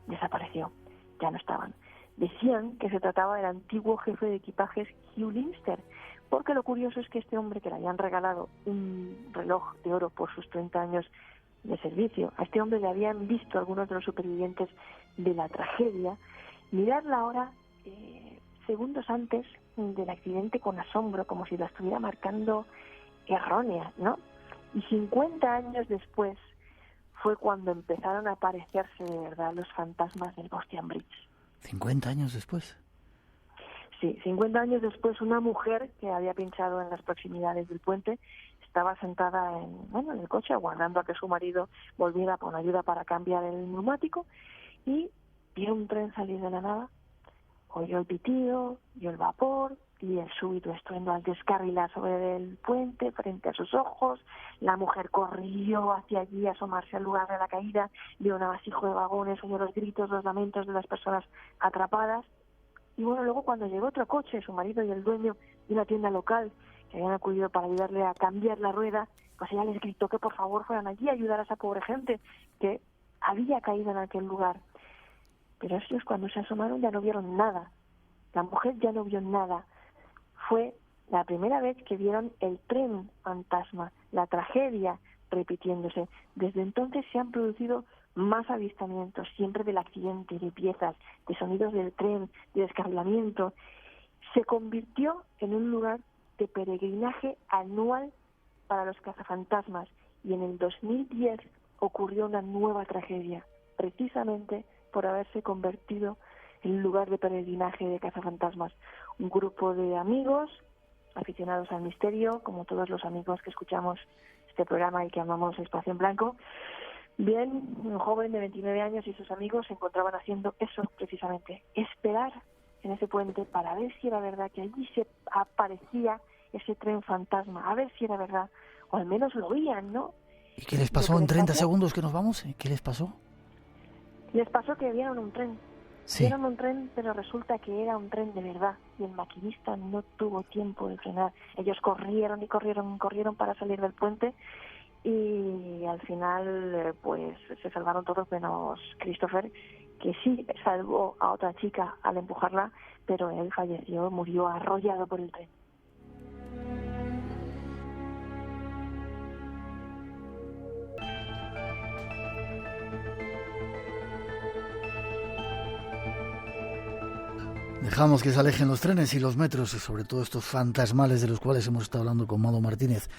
desapareció, ya no estaban. Decían que se trataba del antiguo jefe de equipajes Hugh Linster, porque lo curioso es que este hombre, que le habían regalado un reloj de oro por sus 30 años de servicio, a este hombre le habían visto algunos de los supervivientes de la tragedia mirar la hora segundos antes del accidente con asombro, como si la estuviera marcando errónea, ¿no? Y 50 años después fue cuando empezaron a aparecerse de verdad los fantasmas del Bostian Bridge. ¿50 años después? Sí, 50 años después, una mujer que había pinchado en las proximidades del puente estaba sentada en el coche aguardando a que su marido volviera con ayuda para cambiar el neumático y vio un tren salir de la nada, oyó el pitido, vio el vapor y el súbito estruendo al descarrilar sobre el puente frente a sus ojos. La mujer corrió hacia allí a asomarse al lugar de la caída, vio un amasijo de vagones, oyó los gritos, los lamentos de las personas atrapadas. Y luego cuando llegó otro coche, su marido y el dueño de una tienda local que habían acudido para ayudarle a cambiar la rueda, pues ella les gritó que por favor fueran allí a ayudar a esa pobre gente que había caído en aquel lugar. Pero ellos cuando se asomaron ya no vieron nada. La mujer ya no vio nada. Fue la primera vez que vieron el tren fantasma, la tragedia repitiéndose. Desde entonces se han producido más avistamientos, siempre del accidente, de piezas, de sonidos del tren, de descarrilamiento. Se convirtió en un lugar de peregrinaje anual para los cazafantasmas y en el 2010 ocurrió una nueva tragedia, precisamente por haberse convertido en un lugar de peregrinaje de cazafantasmas. Un grupo de amigos aficionados al misterio, como todos los amigos que escuchamos este programa y que amamos Espacio en Blanco. Bien, un joven de 29 años y sus amigos se encontraban haciendo eso precisamente, esperar en ese puente para ver si era verdad que allí se aparecía ese tren fantasma, a ver si era verdad, o al menos lo oían, ¿no? ¿Y qué les pasó en 30 segundos que nos vamos? ¿Qué les pasó? Les pasó que vieron un tren. Sí. Vieron un tren, pero resulta que era un tren de verdad y el maquinista no tuvo tiempo de frenar. Ellos corrieron para salir del puente y al final se salvaron todos menos Christopher, que sí salvó a otra chica al empujarla, pero él falleció, murió arrollado por el tren. Dejamos que se alejen los trenes y los metros y sobre todo estos fantasmales de los cuales hemos estado hablando con Mado Martínez.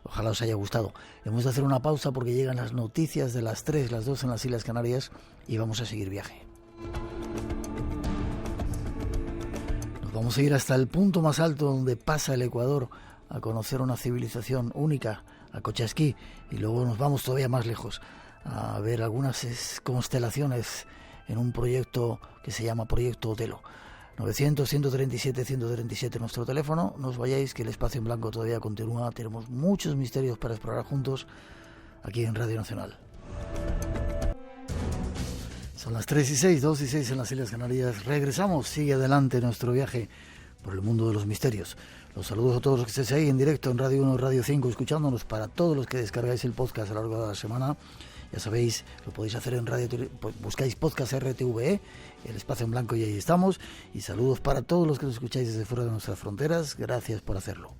Ojalá os haya gustado. Hemos de hacer una pausa porque llegan las noticias de las 3, las 2 en las Islas Canarias y vamos a seguir viaje. Nos vamos a ir hasta el punto más alto donde pasa el Ecuador a conocer una civilización única, a Cochasquí, y luego nos vamos todavía más lejos a ver algunas constelaciones en un proyecto que se llama Proyecto Otelo. 900-137-137 nuestro teléfono. No os vayáis, que el Espacio en Blanco todavía continúa. Tenemos muchos misterios para explorar juntos aquí en Radio Nacional. Son las 3:06, 2:06 en las Islas Canarias. Regresamos, sigue adelante nuestro viaje por el mundo de los misterios. Los saludos a todos los que estéis ahí en directo en Radio 1, Radio 5, escuchándonos, para todos los que descargáis el podcast a lo largo de la semana. Ya sabéis, lo podéis hacer en radio, buscáis podcast RTVE, el Espacio en Blanco, y ahí estamos. Y saludos para todos los que nos escucháis desde fuera de nuestras fronteras. Gracias por hacerlo.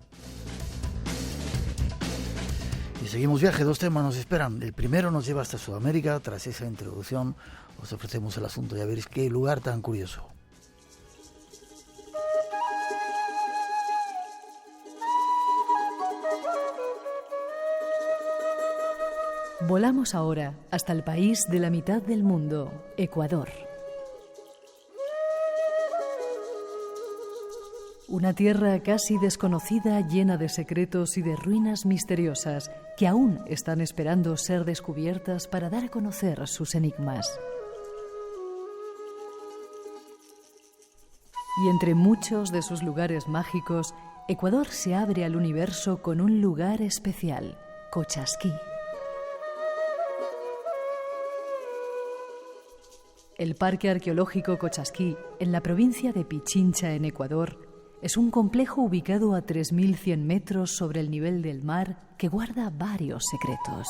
Y seguimos viaje, 2 temas nos esperan. El primero nos lleva hasta Sudamérica. Tras esa introducción os ofrecemos el asunto. Ya veréis qué lugar tan curioso. Volamos ahora hasta el país de la mitad del mundo, Ecuador. Una tierra casi desconocida, llena de secretos y de ruinas misteriosas que aún están esperando ser descubiertas para dar a conocer sus enigmas. Y entre muchos de sus lugares mágicos, Ecuador se abre al universo con un lugar especial, Cochasquí. El Parque Arqueológico Cochasquí, en la provincia de Pichincha, en Ecuador, es un complejo ubicado a 3.100 metros sobre el nivel del mar que guarda varios secretos.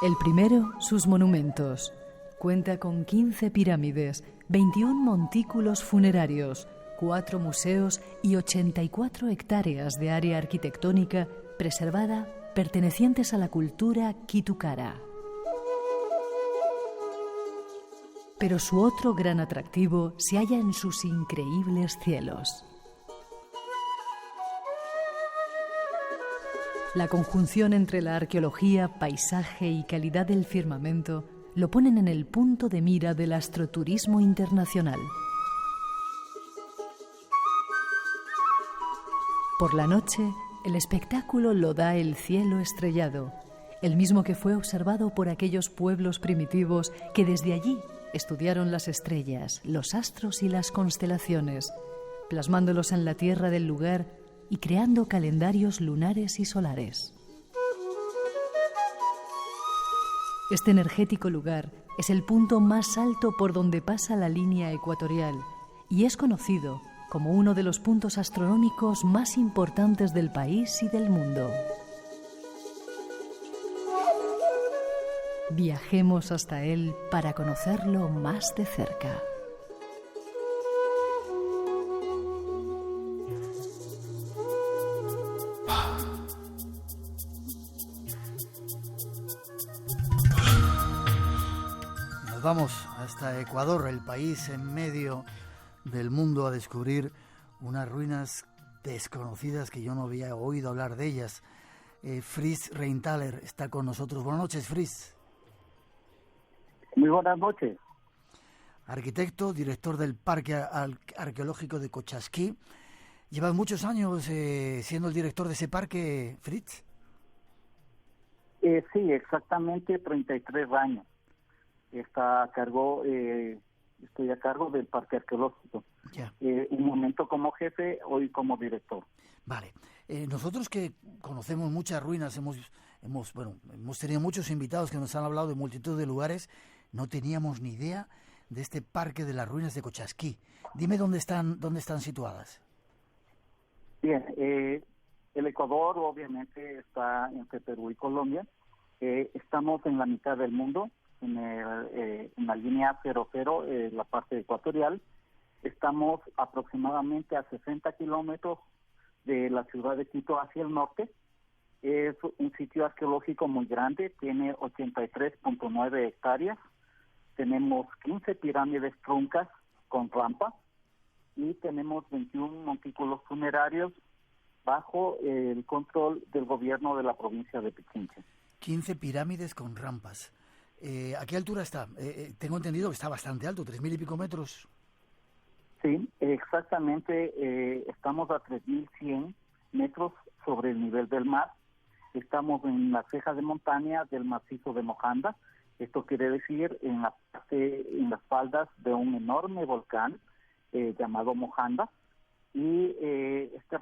El primero, sus monumentos. Cuenta con 15 pirámides, 21 montículos funerarios, 4 museos y 84 hectáreas de área arquitectónica preservada pertenecientes a la cultura Quitukara. Pero su otro gran atractivo se halla en sus increíbles cielos. La conjunción entre la arqueología, paisaje y calidad del firmamento lo ponen en el punto de mira del astroturismo internacional. Por la noche, el espectáculo lo da el cielo estrellado, el mismo que fue observado por aquellos pueblos primitivos que desde allí estudiaron las estrellas, los astros y las constelaciones, plasmándolos en la tierra del lugar y creando calendarios lunares y solares. Este energético lugar es el punto más alto por donde pasa la línea ecuatorial y es conocido como uno de los puntos astronómicos más importantes del país y del mundo. Viajemos hasta él para conocerlo más de cerca. Nos vamos hasta Ecuador, el país en medio del mundo, a descubrir unas ruinas desconocidas que yo no había oído hablar de ellas. Fritz Reintaler está con nosotros. Buenas noches, Fritz. Muy buenas noches. Arquitecto, director del Parque Arqueológico de Cochasquí. ¿Llevas muchos años siendo el director de ese parque, Fritz? Sí, exactamente 33 años. Estoy a cargo del Parque Arqueológico. Ya. Un momento como jefe, hoy como director. Vale. Nosotros que conocemos muchas ruinas, hemos tenido muchos invitados que nos han hablado de multitud de lugares, no teníamos ni idea de este Parque de las Ruinas de Cochasquí. Dime dónde están situadas. Bien, el Ecuador obviamente está entre Perú y Colombia. Estamos en la mitad del mundo, en la línea 00, la parte ecuatorial. Estamos aproximadamente a 60 kilómetros de la ciudad de Quito hacia el norte. Es un sitio arqueológico muy grande, tiene 83.9 hectáreas. Tenemos 15 pirámides truncas con rampa y tenemos 21 montículos funerarios bajo el control del gobierno de la provincia de Pichincha. 15 pirámides con rampas. ¿A qué altura está? Tengo entendido que está bastante alto, 3.000 y pico metros. Sí, exactamente. Estamos a 3.100 metros sobre el nivel del mar. Estamos en la ceja de montaña del macizo de Mojanda. Esto quiere decir en las faldas de un enorme volcán llamado Mojanda. Y este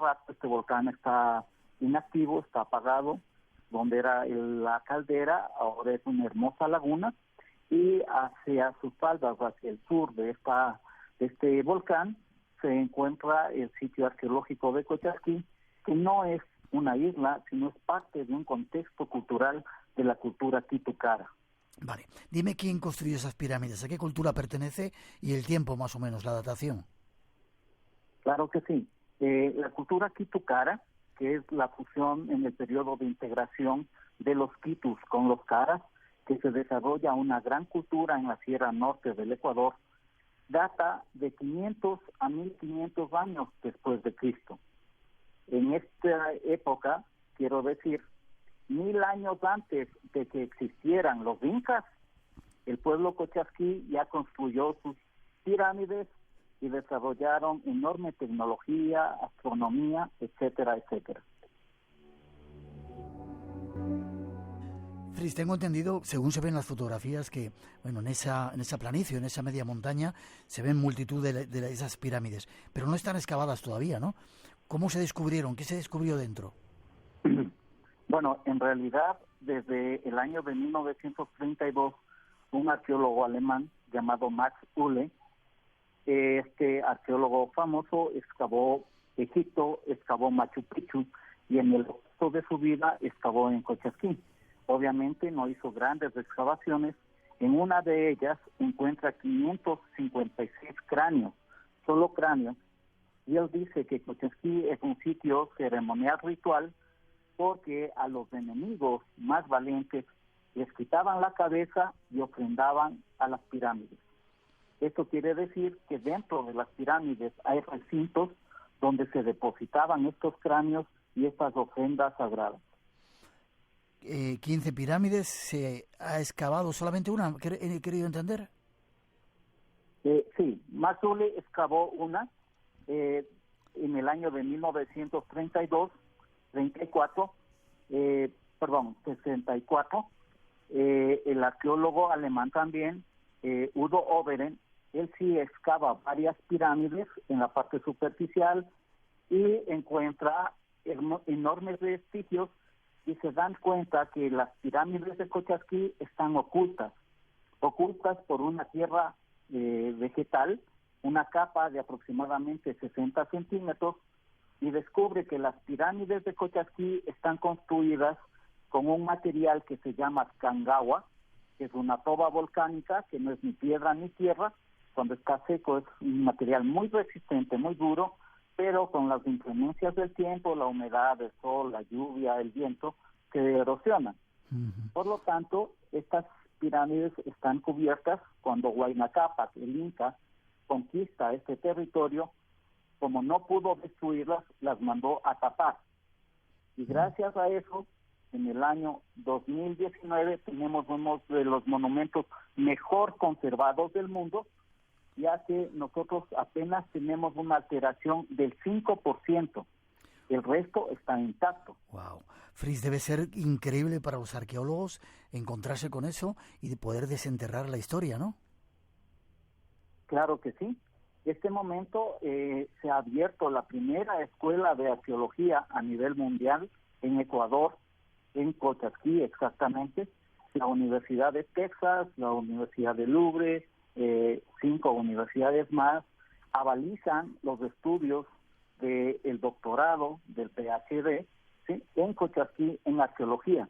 volcán está inactivo, está apagado. Donde era la caldera, ahora es una hermosa laguna. Y hacia sus faldas, hacia el sur de este volcán, se encuentra el sitio arqueológico de Cochasquí, que no es una isla, sino es parte de un contexto cultural de la cultura quitukara. Vale, dime quién construyó esas pirámides, a qué cultura pertenece y el tiempo más o menos, la datación. Claro que sí. La cultura quitukara, que es la fusión en el periodo de integración de los quitus con los caras, que se desarrolla una gran cultura en la sierra norte del Ecuador, data de 500 a 1500 años después de Cristo. En esta época quiero decir, 1000 años antes de que existieran los incas, el pueblo Cochasquí ya construyó sus pirámides y desarrollaron enorme tecnología, astronomía, etcétera, etcétera. Fris, tengo entendido, según se ven las fotografías, que bueno, en esa planicie, en esa media montaña, se ven multitud de esas pirámides, pero no están excavadas todavía, ¿no? ¿Cómo se descubrieron? ¿Qué se descubrió dentro? Bueno, en realidad, desde el año de 1932, un arqueólogo alemán llamado Max Uhle, este arqueólogo famoso, excavó Egipto, excavó Machu Picchu y en el resto de su vida excavó en Cochasquí. Obviamente no hizo grandes excavaciones. En una de ellas encuentra 556 cráneos, solo cráneos, y él dice que Cochasquí es un sitio ceremonial ritual porque a los enemigos más valientes les quitaban la cabeza y ofrendaban a las pirámides. Esto quiere decir que dentro de las pirámides hay recintos donde se depositaban estos cráneos y estas ofrendas sagradas. 15 pirámides, ¿se ha excavado solamente una? ¿He querido entender? Sí, Max Uhle excavó una en el año de 64. El arqueólogo alemán también, Udo Oberen, él sí excava varias pirámides en la parte superficial y encuentra enormes vestigios y se dan cuenta que las pirámides de Cochasquí están ocultas por una tierra vegetal, una capa de aproximadamente 60 centímetros, y descubre que las pirámides de Cochasquí están construidas con un material que se llama cangawa, que es una toba volcánica que no es ni piedra ni tierra. Cuando está seco es un material muy resistente, muy duro, pero con las inclemencias del tiempo, la humedad, el sol, la lluvia, el viento, se erosionan. Por lo tanto, estas pirámides están cubiertas. Cuando Huayna Cápac, el Inca, conquista este territorio, como no pudo destruirlas, las mandó a tapar. Y gracias a eso, en el año 2019 tenemos uno de los monumentos mejor conservados del mundo, ya que nosotros apenas tenemos una alteración del 5%. El resto está intacto. Wow. Fris, debe ser increíble para los arqueólogos encontrarse con eso y de poder desenterrar la historia, ¿no? Claro que sí. Este momento se ha abierto la primera escuela de arqueología a nivel mundial en Ecuador, en Cochasquí exactamente. La Universidad de Texas, la Universidad de Louvre, 5 universidades más avalizan los estudios del doctorado, del PhD, ¿sí?, en Cochasquí en arqueología.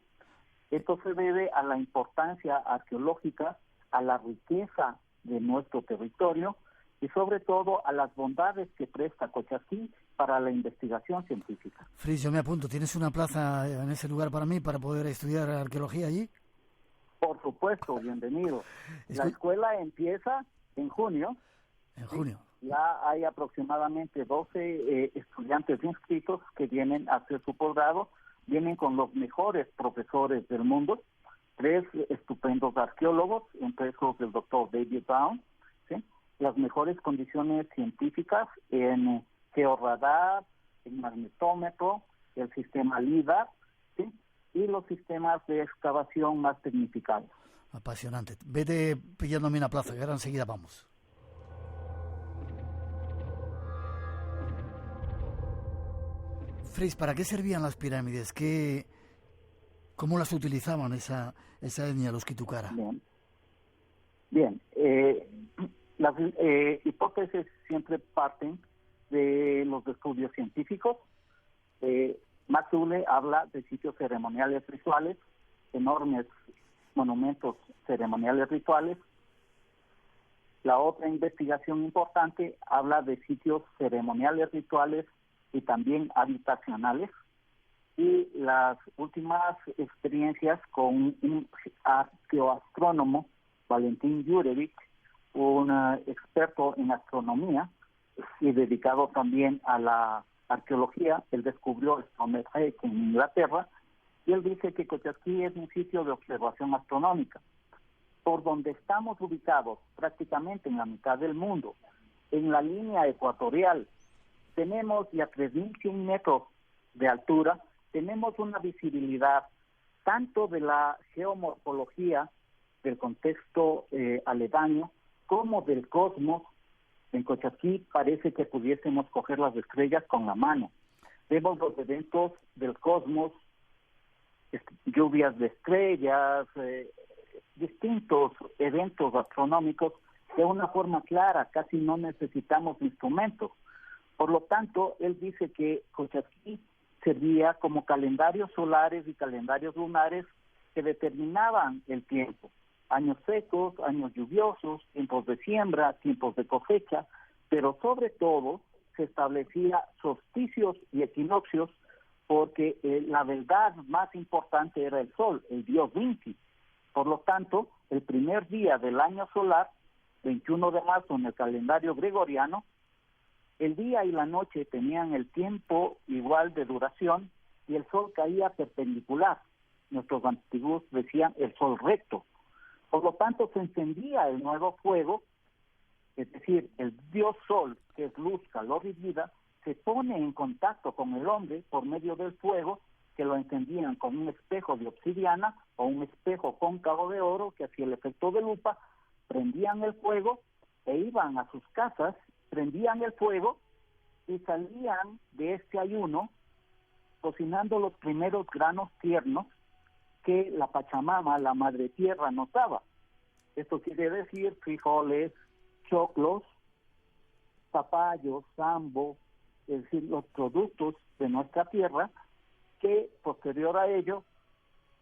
Esto se debe a la importancia arqueológica, a la riqueza de nuestro territorio y sobre todo a las bondades que presta Cochasquí para la investigación científica. Fris, yo me apunto. ¿Tienes una plaza en ese lugar para mí para poder estudiar arqueología allí? Por supuesto, bienvenido. La escuela empieza en junio. En junio. Ya hay aproximadamente 12 estudiantes inscritos que vienen a hacer su posgrado. Vienen con los mejores profesores del mundo, 3 estupendos arqueólogos, entre esos el doctor David Brown, ¿sí?, las mejores condiciones científicas en georradar, en magnetómetro, el sistema LIDAR, ¿sí?, y los sistemas de excavación más tecnificados. Apasionante. Vete pillándome una plaza, que ahora enseguida vamos. Fris, ¿para qué servían las pirámides? ¿Cómo las utilizaban esa etnia, los Quitukara? Bien. Las hipótesis siempre parten de los estudios científicos. Max Uhle habla de sitios ceremoniales rituales, enormes monumentos ceremoniales rituales. La otra investigación importante habla de sitios ceremoniales rituales y también habitacionales. Y las últimas experiencias con un arqueoastrónomo, Valentín Jurevich, un experto en astronomía y dedicado también a la arqueología. Él descubrió Stonehenge en Inglaterra, y él dice que Cochasquí es un sitio de observación astronómica. Por donde estamos ubicados, prácticamente en la mitad del mundo, en la línea ecuatorial, tenemos ya 3.100 metros de altura, tenemos una visibilidad tanto de la geomorfología del contexto aledaño como del cosmos. En Cochasquí parece que pudiésemos coger las estrellas con la mano. Vemos los eventos del cosmos, lluvias de estrellas, distintos eventos astronómicos de una forma clara, casi no necesitamos instrumentos. Por lo tanto, él dice que Cochasquí servía como calendarios solares y calendarios lunares que determinaban el tiempo. Años secos, años lluviosos, tiempos de siembra, tiempos de cosecha, pero sobre todo se establecía solsticios y equinoccios, porque la verdad más importante era el sol, el dios Vinci. Por lo tanto, el primer día del año solar, 21 de marzo en el calendario gregoriano, el día y la noche tenían el tiempo igual de duración y el sol caía perpendicular. Nuestros antiguos decían el sol recto. Por lo tanto, se encendía el nuevo fuego, es decir, el dios sol, que es luz, calor y vida, se pone en contacto con el hombre por medio del fuego, que lo encendían con un espejo de obsidiana o un espejo cóncavo de oro que hacía el efecto de lupa, prendían el fuego e iban a sus casas, prendían el fuego y salían de este ayuno cocinando los primeros granos tiernos que la Pachamama, la Madre Tierra, nos daba. Esto quiere decir frijoles, choclos, zapallos, sambo, es decir, los productos de nuestra tierra que posterior a ello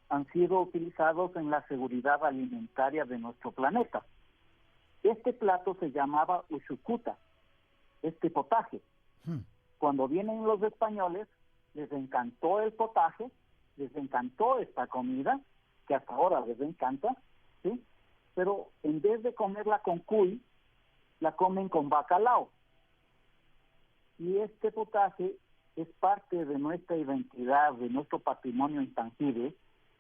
han sido utilizados en la seguridad alimentaria de nuestro planeta. Este plato se llamaba uchucuta, este potaje. Cuando vienen los españoles, les encantó el potaje, les encantó esta comida, que hasta ahora les encanta, ¿sí? Pero en vez de comerla con cuy, la comen con bacalao. Y este potaje es parte de nuestra identidad, de nuestro patrimonio intangible,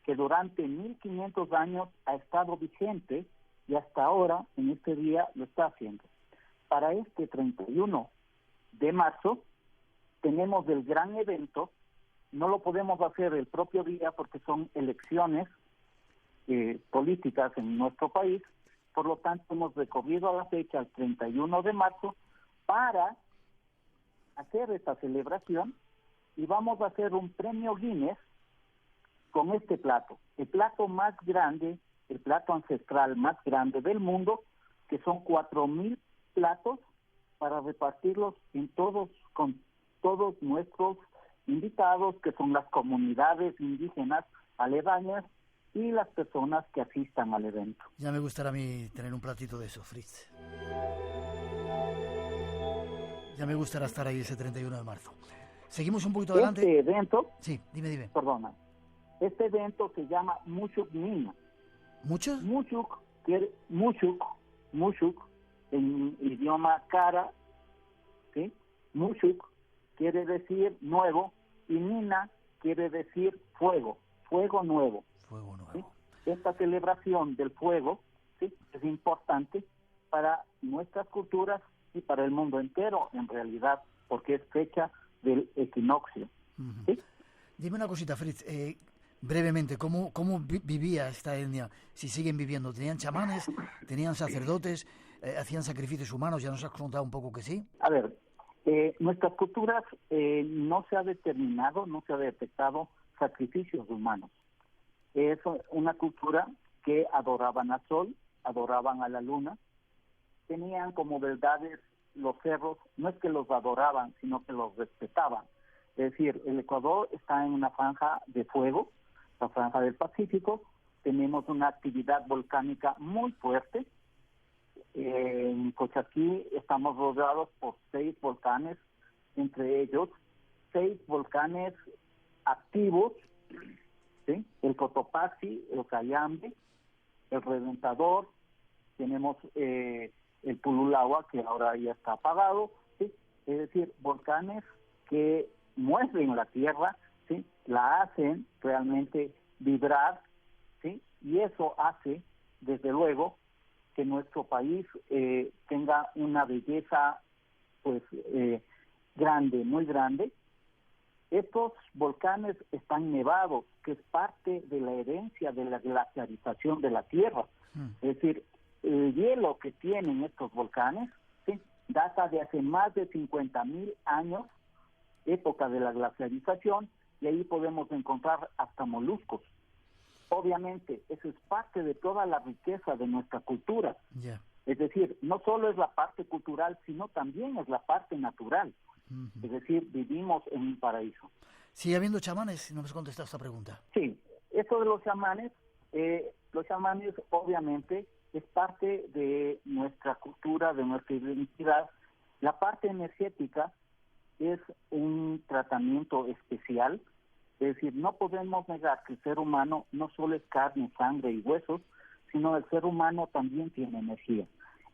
que durante 1500 años ha estado vigente y hasta ahora, en este día, lo está haciendo. Para este 31 de marzo, tenemos el gran evento. No lo podemos hacer el propio día porque son elecciones políticas en nuestro país. Por lo tanto, hemos recorrido a la fecha, el 31 de marzo, para hacer esta celebración, y vamos a hacer un premio Guinness con este plato, el plato más grande, el plato ancestral más grande del mundo, que son 4.000 platos para repartirlos con todos nuestros invitados, que son las comunidades indígenas aledañas y las personas que asistan al evento. Ya me gustaría a mí tener un platito de eso, Fritz. Ya me gustará estar ahí ese 31 de marzo. Seguimos un poquito adelante. Este evento... Sí, dime. Perdona. Este evento se llama Mushuk Nina. ¿Muchos? Mushuk, en idioma cara, ¿sí? Mushuk quiere decir nuevo, y Nina quiere decir fuego, fuego nuevo. Fuego nuevo. ¿Sí? Esta celebración del fuego, ¿sí?, es importante para nuestras culturas y para el mundo entero, en realidad, porque es fecha del equinoccio. ¿Sí? Dime una cosita, Fritz, brevemente, ¿cómo vivía esta etnia? Si siguen viviendo, ¿tenían chamanes, tenían sacerdotes, hacían sacrificios humanos? ¿Ya nos has contado un poco que sí? A ver, nuestras culturas no se ha determinado, no se ha detectado sacrificios humanos. Es una cultura que adoraban al sol, adoraban a la luna, tenían como verdades los cerros, no es que los adoraban, sino que los respetaban. Es decir, el Ecuador está en una franja de fuego, la franja del Pacífico, tenemos una actividad volcánica muy fuerte. En Cochasquí estamos rodeados por 6 volcanes, entre ellos 6 volcanes activos, ¿sí? El Cotopaxi, el Cayambe, el Reventador, tenemos el Pululagua, que ahora ya está apagado, ¿sí? Es decir, volcanes que mueven la tierra, ¿sí? La hacen realmente vibrar, ¿sí? Y eso hace, desde luego, que nuestro país tenga una belleza pues grande, muy grande. Estos volcanes están nevados, que es parte de la herencia de la glaciarización de la Tierra. Es decir, el hielo que tienen estos volcanes, ¿sí? Data de hace más de 50,000 años, época de la glaciarización, y ahí podemos encontrar hasta moluscos. Obviamente, eso es parte de toda la riqueza de nuestra cultura. Yeah. Es decir, no solo es la parte cultural, sino también es la parte natural. Es decir, vivimos en un paraíso. ¿Sigue habiendo chamanes? No me has contestado esta pregunta. Sí, eso de los chamanes obviamente es parte de nuestra cultura, de nuestra identidad. La parte energética es un tratamiento especial. Es decir, no podemos negar que el ser humano no solo es carne, sangre y huesos, sino el ser humano también tiene energía.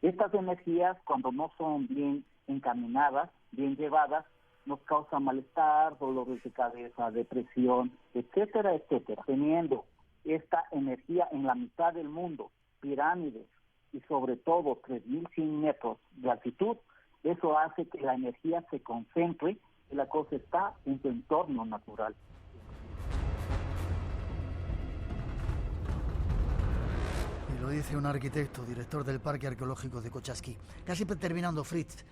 Estas energías, cuando no son bien encaminadas, bien llevadas, nos causan malestar, dolores de cabeza, depresión, etcétera, etcétera. Teniendo esta energía en la mitad del mundo, pirámides y sobre todo 3.100 metros de altitud, eso hace que la energía se concentre y la cosa está en su entorno natural. Lo dice un arquitecto, director del Parque Arqueológico de Cochasquí. Casi terminando, Fritz,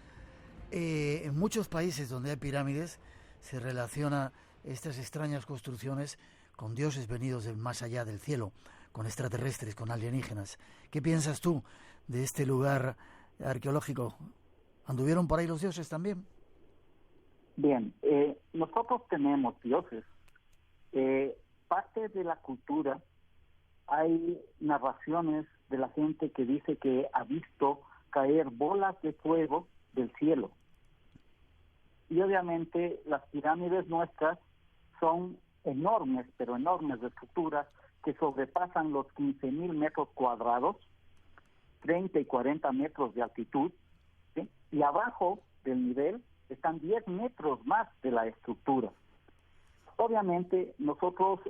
en muchos países donde hay pirámides se relaciona estas extrañas construcciones con dioses venidos del más allá del cielo, con extraterrestres, con alienígenas. ¿Qué piensas tú de este lugar arqueológico? ¿Anduvieron por ahí los dioses también? Bien, nosotros tenemos dioses. Parte de la cultura, hay narraciones de la gente que dice que ha visto caer bolas de fuego del cielo. Y obviamente las pirámides nuestras son enormes, pero enormes de estructuras, que sobrepasan los 15,000 metros cuadrados, 30 y 40 metros de altitud, ¿sí? Y abajo del nivel están 10 metros más de la estructura. Obviamente nosotros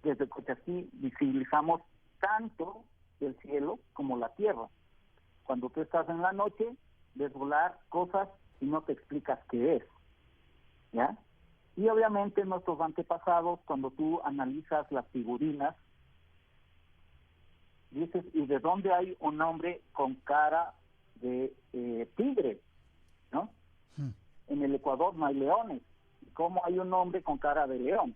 desde Cochasquí visibilizamos tanto el cielo como la tierra. Cuando tú estás en la noche, ves volar cosas y no te explicas qué es, ¿ya? Y obviamente nuestros antepasados, cuando tú analizas las figurinas, dices, ¿y de dónde hay un hombre con cara de tigre? ¿No? En el Ecuador no hay leones. ¿Cómo hay un hombre con cara de león?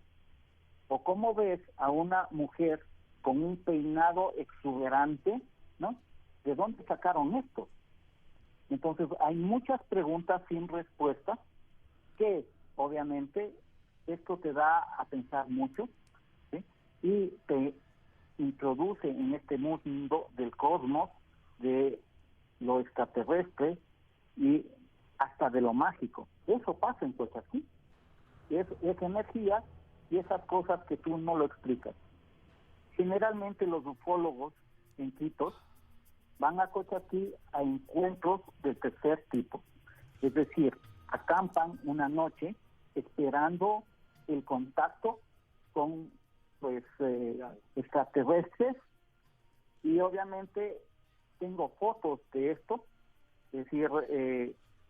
¿O cómo ves a una mujer con un peinado exuberante? ¿No? ¿De dónde sacaron esto? Entonces hay muchas preguntas sin respuesta que obviamente esto te da a pensar mucho, ¿sí? Y te introduce en este mundo del cosmos, de lo extraterrestre y hasta de lo mágico. Eso pasa en Cochasquí. Es energía y esas cosas que tú no lo explicas. Generalmente los ufólogos en Quito van a Cochasquí a encuentros del tercer tipo. Es decir, acampan una noche esperando el contacto con extraterrestres, y obviamente tengo fotos de esto. Es decir,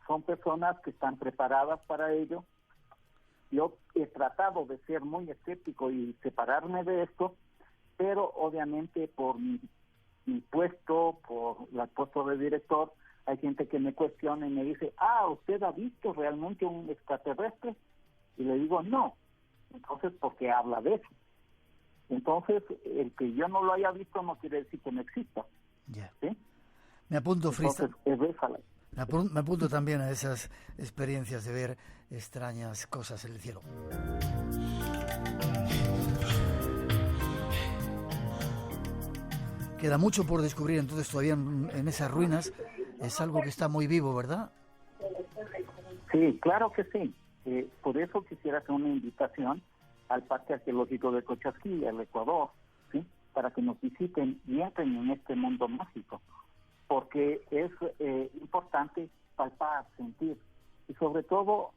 son personas que están preparadas para ello. Yo he tratado de ser muy escéptico y separarme de esto, pero obviamente por mi puesto, por el puesto de director, hay gente que me cuestiona y me dice, ¿usted ha visto realmente un extraterrestre? Y le digo, no. Entonces, ¿por qué habla de eso? Entonces, el que yo no lo haya visto no quiere decir que no exista. Ya. ¿Sí? Me apunto, Fritz. Me apunto también a esas experiencias de ver extrañas cosas en el cielo. Queda mucho por descubrir, entonces todavía en esas ruinas es algo que está muy vivo, ¿verdad? Sí, claro que sí. Por eso quisiera hacer una invitación al Parque Arqueológico de Cochasquí, al Ecuador, ¿sí? Para que nos visiten y entren en este mundo mágico, porque es importante palpar, sentir, y sobre todo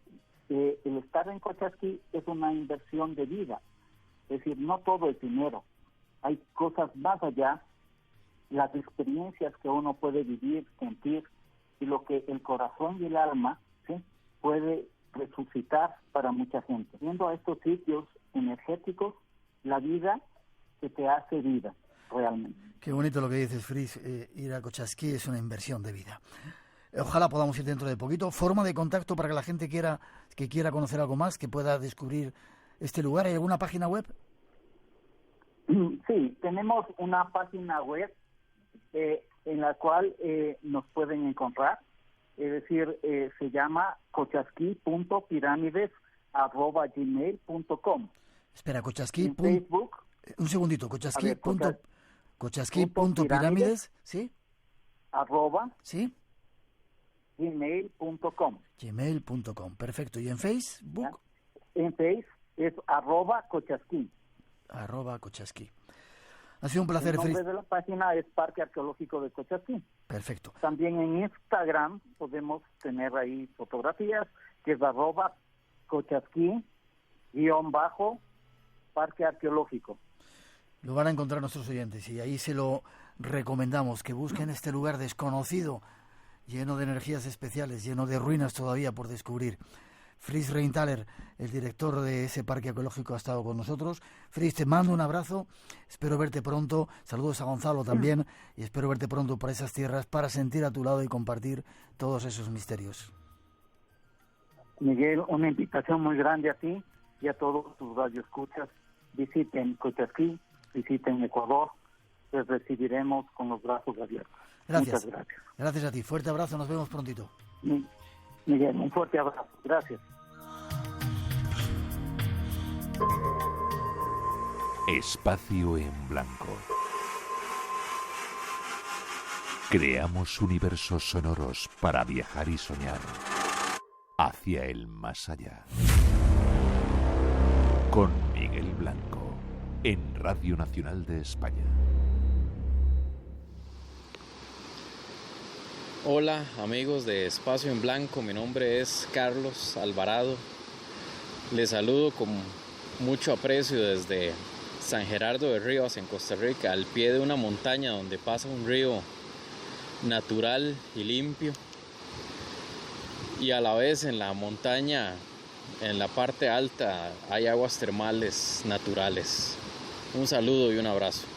el estar en Cochasquí es una inversión de vida. Es decir, no todo es dinero. Hay cosas más allá, las experiencias que uno puede vivir, sentir, y lo que el corazón y el alma, ¿sí?, puede resucitar para mucha gente. Yendo a estos sitios energéticos, la vida se te hace vida, realmente. Qué bonito lo que dices, Fris. Ir a Cochasquí es una inversión de vida. Ojalá podamos ir dentro de poquito. Forma de contacto para que la gente que quiera conocer algo más, que pueda descubrir este lugar. ¿Hay alguna página web? Sí, tenemos una página web en la cual nos pueden encontrar. Es decir, se llama cochasquí.piramides@gmail.com. Espera, Cochasquí. En Facebook. Un segundito, cochasquí.piramides, ¿sí? ¿Sí? gmail.com. Gmail.com, perfecto. ¿Y en Facebook? En Facebook es @cochasquí. @cochasquí. Ha sido un placer, Fris. El nombre de la página es Parque Arqueológico de Cochasquí. Perfecto. También en Instagram podemos tener ahí fotografías, que es @cochasquí_Parque Arqueológico. Lo van a encontrar nuestros oyentes y ahí se lo recomendamos, que busquen este lugar desconocido, lleno de energías especiales, lleno de ruinas todavía por descubrir. Fris Reintaler, el director de ese parque arqueológico, ha estado con nosotros. Fris, te mando un abrazo, espero verte pronto, saludos a Gonzalo también, y espero verte pronto por esas tierras para sentir a tu lado y compartir todos esos misterios. Miguel, una invitación muy grande a ti y a todos tus radioescuchas. Visiten Cochasquí, visiten Ecuador, les recibiremos con los brazos abiertos. Gracias. Muchas gracias. Gracias a ti, fuerte abrazo, nos vemos prontito. Miguel, un fuerte abrazo. Gracias. Espacio en Blanco. Creamos universos sonoros para viajar y soñar hacia el más allá. Con Miguel Blanco, en Radio Nacional de España. Hola amigos de Espacio en Blanco, mi nombre es Carlos Alvarado. Les saludo con mucho aprecio desde San Gerardo de Rivas en Costa Rica, al pie de una montaña donde pasa un río natural y limpio, y a la vez en la montaña, en la parte alta, hay aguas termales naturales. Un saludo y un abrazo.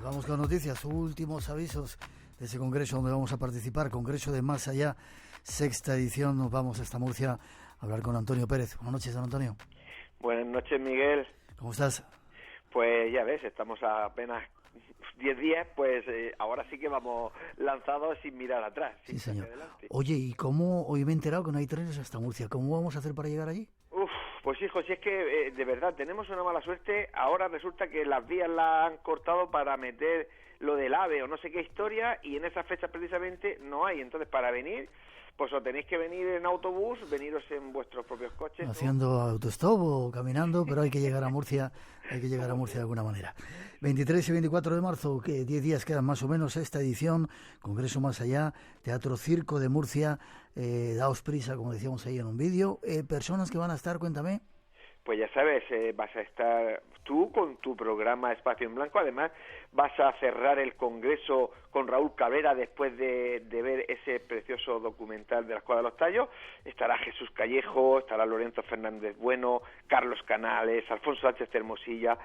Vamos con noticias, últimos avisos de ese congreso donde vamos a participar, Congreso de Más Allá, 6ª edición. Nos vamos hasta Murcia a hablar con Antonio Pérez. Buenas noches, don Antonio. Buenas noches, Miguel. ¿Cómo estás? Pues ya ves, estamos a apenas 10 días, pues ahora sí que vamos lanzados sin mirar atrás. Sí, señor. Oye, ¿y cómo? Hoy me he enterado que no hay trenes hasta Murcia. ¿Cómo vamos a hacer para llegar allí? Pues hijo, si es que de verdad tenemos una mala suerte. Ahora resulta que las vías las han cortado para meter lo del AVE o no sé qué historia, y en esas fechas precisamente no hay. Entonces, para venir, pues o tenéis que venir en autobús, veniros en vuestros propios coches, haciendo autostop o caminando, pero hay que llegar a Murcia, de alguna manera. 23 y 24 de marzo, que 10 días quedan más o menos, esta edición, Congreso Más Allá, Teatro Circo de Murcia. Daos prisa, como decíamos ahí en un vídeo. Personas que van a estar, cuéntame. Pues ya sabes, vas a estar tú con tu programa Espacio en Blanco. Además, vas a cerrar el congreso con Raúl Cabrera después de ver ese precioso documental de la Escuadra de los Tallos. Estará Jesús Callejo, estará Lorenzo Fernández Bueno, Carlos Canales, Alfonso Sánchez Hermosilla,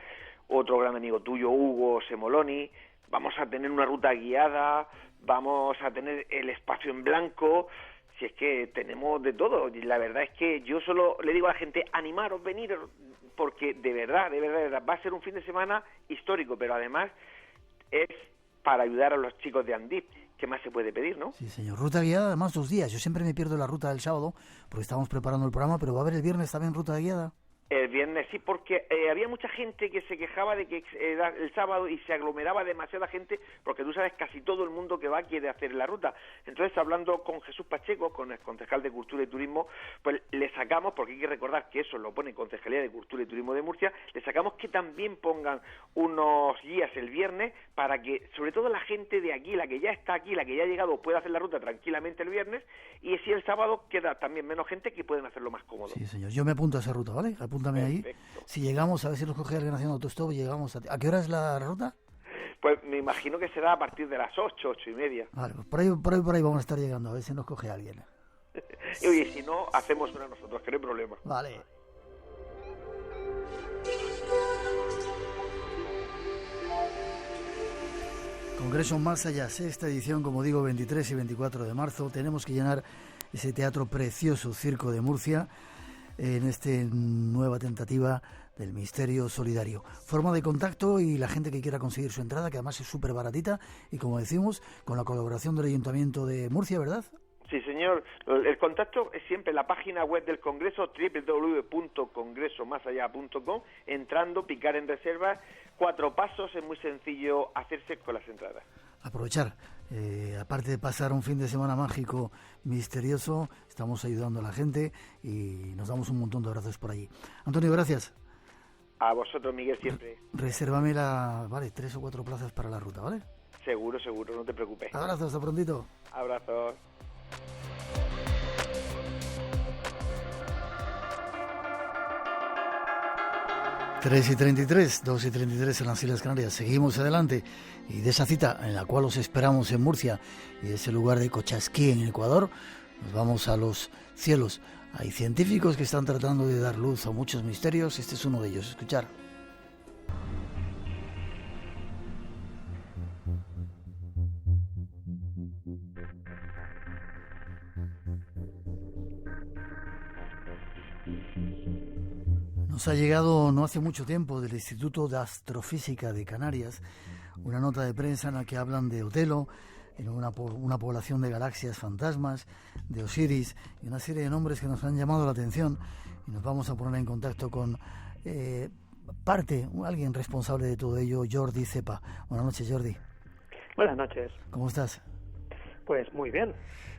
otro gran amigo tuyo, Hugo Semoloni. Vamos a tener una ruta guiada, vamos a tener el Espacio en Blanco. Si es que tenemos de todo, y la verdad es que yo solo le digo a la gente, animaros, venir, porque de verdad, va a ser un fin de semana histórico, pero además es para ayudar a los chicos de Andip. ¿Qué más se puede pedir, no? Sí, señor. Ruta guiada, además 2 días. Yo siempre me pierdo la ruta del sábado, porque estamos preparando el programa, pero va a haber el viernes también ruta guiada. El viernes sí, porque había mucha gente que se quejaba de que era el sábado y se aglomeraba demasiada gente, porque tú sabes, casi todo el mundo que va quiere hacer la ruta. Entonces, hablando con Jesús Pacheco, con el concejal de Cultura y Turismo, pues le sacamos, porque hay que recordar que eso lo pone Concejalía de Cultura y Turismo de Murcia, le sacamos que también pongan unos guías el viernes para que, sobre todo la gente de aquí, la que ya está aquí, la que ya ha llegado, pueda hacer la ruta tranquilamente el viernes, y si el sábado queda también menos gente que pueden hacerlo más cómodo. Sí, señor. Yo me apunto a esa ruta, ¿vale? Apúntame ahí. Si llegamos, a ver si nos coge alguien haciendo autostop, llegamos ¿A qué hora es la ruta? Pues me imagino que será a partir de las 8, 8:30. Vale, pues por ahí vamos a estar llegando, a ver si nos coge alguien. Y oye, si no, hacemos una nosotros, que no hay problema. Vale. Congreso Más Allá, sexta edición, como digo, 23 y 24 de marzo. Tenemos que llenar ese teatro precioso, Circo de Murcia, en esta nueva tentativa del Misterio Solidario. Forma de contacto y la gente que quiera conseguir su entrada, que además es súper baratita, y como decimos, con la colaboración del Ayuntamiento de Murcia, ¿verdad? Sí, señor. El contacto es siempre en la página web del Congreso, www.congresomasallá.com, entrando, picar en reservas, 4 pasos, es muy sencillo hacerse con las entradas. Aprovechar, aparte de pasar un fin de semana mágico, misterioso, estamos ayudando a la gente y nos damos un montón de abrazos por allí. Antonio, gracias. A vosotros, Miguel, siempre. Resérvame 3 o 4 plazas para la ruta, ¿vale? Seguro, no te preocupes. Abrazos, hasta prontito. Abrazos. Tres y 33, 2 y 33 en las Islas Canarias. Seguimos adelante y de esa cita en la cual os esperamos en Murcia y de ese lugar de Cochasquí en Ecuador, nos vamos a los cielos. Hay científicos que están tratando de dar luz a muchos misterios. Este es uno de ellos. Escuchar. Nos ha llegado no hace mucho tiempo del Instituto de Astrofísica de Canarias una nota de prensa en la que hablan de Otelo, en una población de galaxias fantasmas, de Osiris y una serie de nombres que nos han llamado la atención, y nos vamos a poner en contacto con alguien responsable de todo ello, Jordi Cepa. Buenas noches, Jordi. Buenas noches. ¿Cómo estás? Pues muy bien.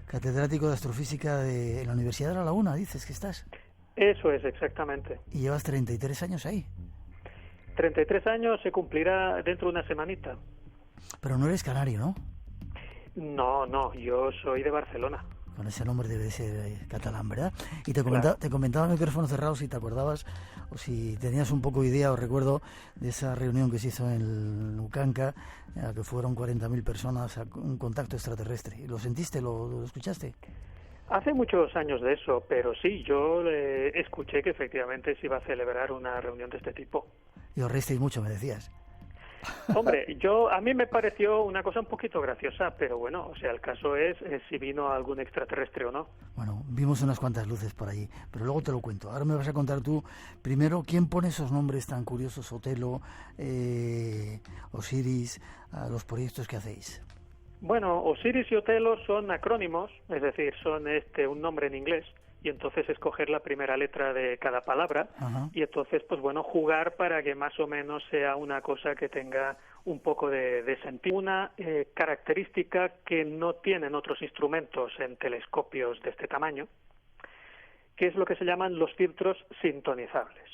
Catedrático de Astrofísica en la Universidad de La Laguna, dices que estás. Eso es, exactamente. ¿Y llevas 33 años ahí? 33 años se cumplirá dentro de una semanita. Pero no eres canario, ¿no? No, yo soy de Barcelona. Con ese nombre debe ser catalán, ¿verdad? Y te comentaba en micrófono cerrado si te acordabas o si tenías un poco idea o recuerdo de esa reunión que se hizo en Lucanca, en la que fueron 40.000 personas a un contacto extraterrestre. ¿Lo sentiste? ¿Lo escuchaste? Hace muchos años de eso, pero sí, yo escuché que efectivamente se iba a celebrar una reunión de este tipo. Y os reisteis mucho, me decías. Hombre, a mí me pareció una cosa un poquito graciosa, pero bueno, o sea, el caso es si vino algún extraterrestre o no. Bueno, vimos unas cuantas luces por allí, pero luego te lo cuento. Ahora me vas a contar tú, primero, ¿quién pone esos nombres tan curiosos, Otelo, Osiris, a los proyectos que hacéis? Bueno, Osiris y Otelo son acrónimos, es decir, son un nombre en inglés, y entonces escoger la primera letra de cada palabra. Ajá. Y entonces, pues bueno, jugar para que más o menos sea una cosa que tenga un poco de sentido. Una característica que no tienen otros instrumentos en telescopios de este tamaño, que es lo que se llaman los filtros sintonizables.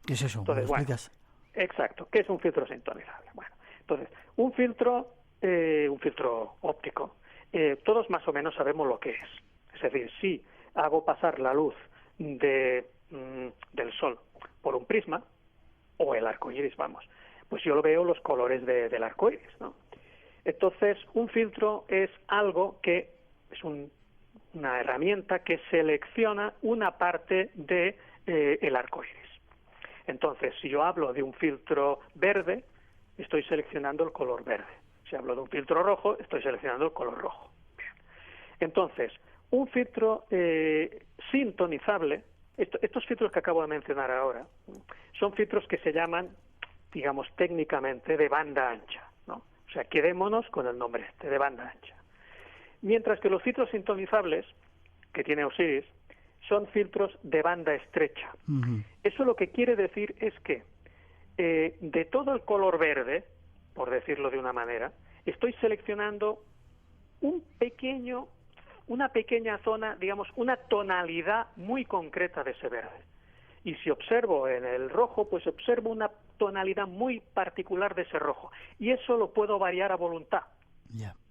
¿Qué es eso? Entonces, ¿Me lo explicas? Bueno, exacto, ¿qué es un filtro sintonizable? Bueno, entonces, un filtro óptico, todos más o menos sabemos lo que es. Es decir, si hago pasar la luz del sol por un prisma, o el arco iris, pues yo lo veo los colores del arco iris, ¿no? Entonces, un filtro es algo que es una herramienta que selecciona una parte del arco iris. Entonces, si yo hablo de un filtro verde, estoy seleccionando el color verde. Si hablo de un filtro rojo, estoy seleccionando el color rojo. Bien. Entonces, un filtro sintonizable, estos filtros que acabo de mencionar ahora, son filtros que se llaman, digamos técnicamente, de banda ancha, ¿no? O sea, quedémonos con el nombre de banda ancha. Mientras que los filtros sintonizables, que tiene Osiris, son filtros de banda estrecha. Eso lo que quiere decir es que de todo el color verde, por decirlo de una manera, estoy seleccionando una pequeña zona, digamos, una tonalidad muy concreta de ese verde. Y si observo en el rojo, pues observo una tonalidad muy particular de ese rojo. Y eso lo puedo variar a voluntad.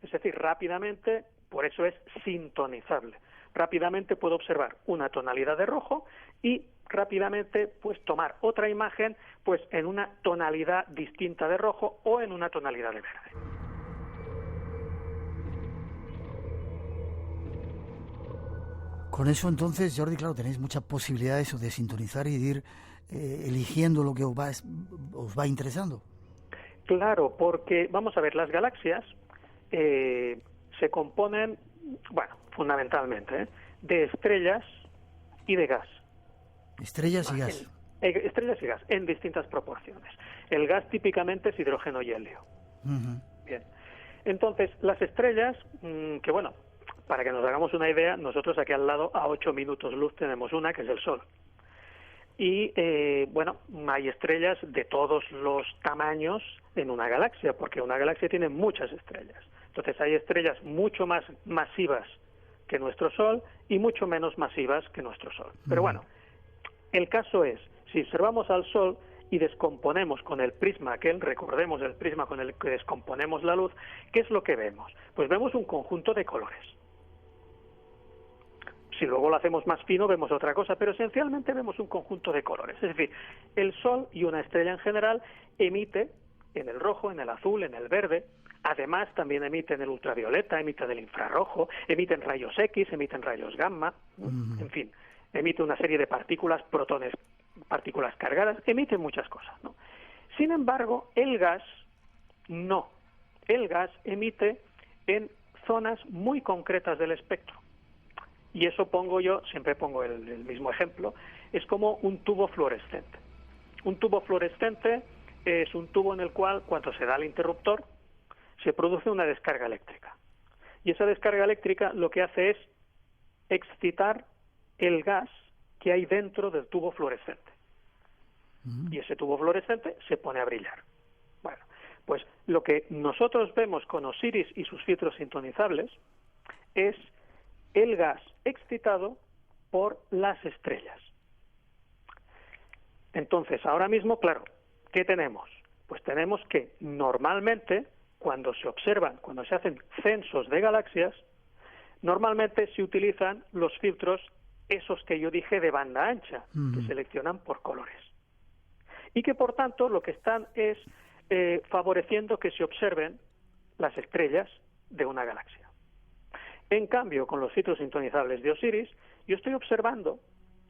Es decir, rápidamente, por eso es sintonizable. Rápidamente puedo observar una tonalidad de rojo y rápidamente pues tomar otra imagen pues en una tonalidad distinta de rojo o en una tonalidad de verde. Con eso entonces, Jordi, claro, tenéis muchas posibilidades de sintonizar y de ir eligiendo lo que os va interesando. Claro, porque vamos a ver, las galaxias se componen, bueno, fundamentalmente, de estrellas y de gas. Estrellas y gas. Estrellas y gas, en distintas proporciones. El gas típicamente es hidrógeno y helio. Bien. Entonces, las estrellas, que bueno, para que nos hagamos una idea, nosotros aquí al lado, a 8 minutos luz, tenemos una, que es el Sol. Y, bueno, hay estrellas de todos los tamaños en una galaxia, porque una galaxia tiene muchas estrellas. Entonces, hay estrellas mucho más masivas que nuestro Sol y mucho menos masivas que nuestro Sol. Pero bueno, el caso es, si observamos al Sol y descomponemos con el prisma aquel, recordemos el prisma con el que descomponemos la luz, ¿qué es lo que vemos? Pues vemos un conjunto de colores. Si luego lo hacemos más fino, vemos otra cosa, pero esencialmente vemos un conjunto de colores. Es decir, el Sol y una estrella en general emite en el rojo, en el azul, en el verde. Además, también emiten el ultravioleta, emiten el infrarrojo, emiten rayos X, emiten rayos gamma, en fin, emite una serie de partículas, protones, partículas cargadas, emite muchas cosas, ¿no? Sin embargo, el gas no. El gas emite en zonas muy concretas del espectro. Y eso siempre pongo el mismo ejemplo, es como un tubo fluorescente. Un tubo fluorescente es un tubo en el cual, cuando se da el interruptor, se produce una descarga eléctrica. Y esa descarga eléctrica lo que hace es excitar el gas que hay dentro del tubo fluorescente. Y ese tubo fluorescente se pone a brillar. Bueno, pues lo que nosotros vemos con Osiris y sus filtros sintonizables es el gas excitado por las estrellas. Entonces, ahora mismo, claro, ¿qué tenemos? Pues tenemos que normalmente, cuando se hacen censos de galaxias, normalmente se utilizan los filtros, esos que yo dije de banda ancha, que seleccionan por colores. Y que, por tanto, lo que están es favoreciendo que se observen las estrellas de una galaxia. En cambio, con los filtros sintonizables de Osiris, yo estoy observando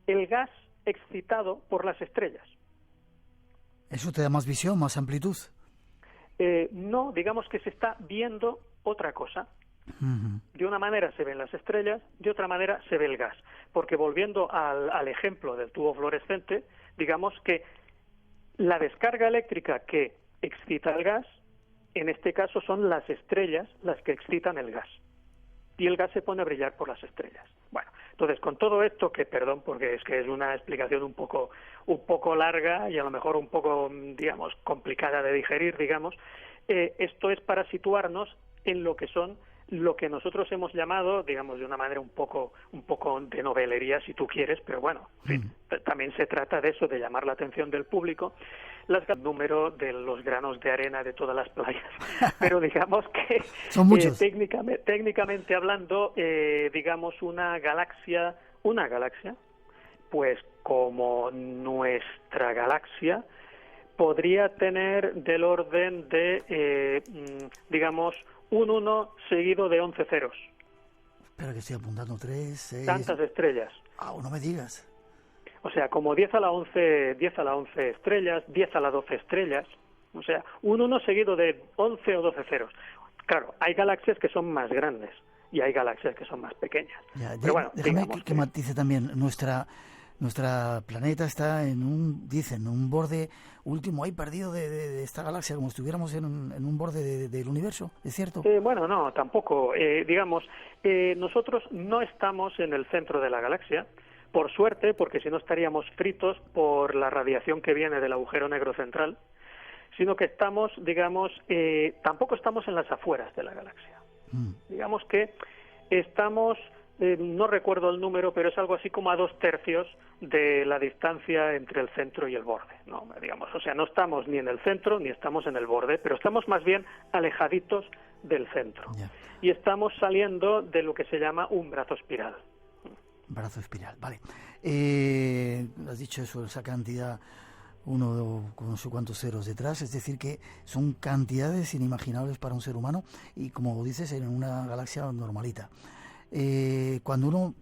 el gas excitado por las estrellas. ¿Eso te da más visión, más amplitud? No, digamos que se está viendo otra cosa. De una manera se ven las estrellas, de otra manera se ve el gas. Porque volviendo al ejemplo del tubo fluorescente, digamos que la descarga eléctrica que excita el gas, en este caso son las estrellas las que excitan el gas. Y el gas se pone a brillar por las estrellas. Bueno, entonces con todo esto, que perdón, porque es que es una explicación un poco larga y a lo mejor un poco, digamos, complicada de digerir, digamos, esto es para situarnos en lo que nosotros hemos llamado, digamos, de una manera un poco de novelería, si tú quieres, pero bueno, en fin, también se trata de eso, de llamar la atención del público, el número de los granos de arena de todas las playas. Pero digamos que son muchos. Técnicamente hablando, digamos, una galaxia, pues como nuestra galaxia, podría tener del orden de, digamos, un 1 seguido de 11 ceros. Espera que estoy apuntando 3, 6... Tantas estrellas. No me digas. O sea, como 10 a la 11 estrellas, 10 a la 12 estrellas. O sea, un 1 seguido de 11 o 12 ceros. Claro, hay galaxias que son más grandes y hay galaxias que son más pequeñas. Pero bueno, déjame que matice también. Nuestra planeta está en un borde último ahí perdido de esta galaxia, como si estuviéramos en un borde del universo, ¿es cierto? Bueno, no, tampoco. Digamos, nosotros no estamos en el centro de la galaxia, por suerte, porque si no estaríamos fritos por la radiación que viene del agujero negro central, sino que estamos, digamos, tampoco estamos en las afueras de la galaxia. Digamos que estamos, no recuerdo el número, pero es algo así como a 2/3 de la distancia entre el centro y el borde, ¿no? Digamos, o sea, no estamos ni en el centro ni estamos en el borde, pero estamos más bien alejaditos del centro. Y estamos saliendo de lo que se llama un brazo espiral. Brazo espiral, vale. Has dicho eso, esa cantidad, uno con no sé cuántos ceros detrás, es decir que son cantidades inimaginables para un ser humano y, como dices, en una galaxia normalita. Cuando uno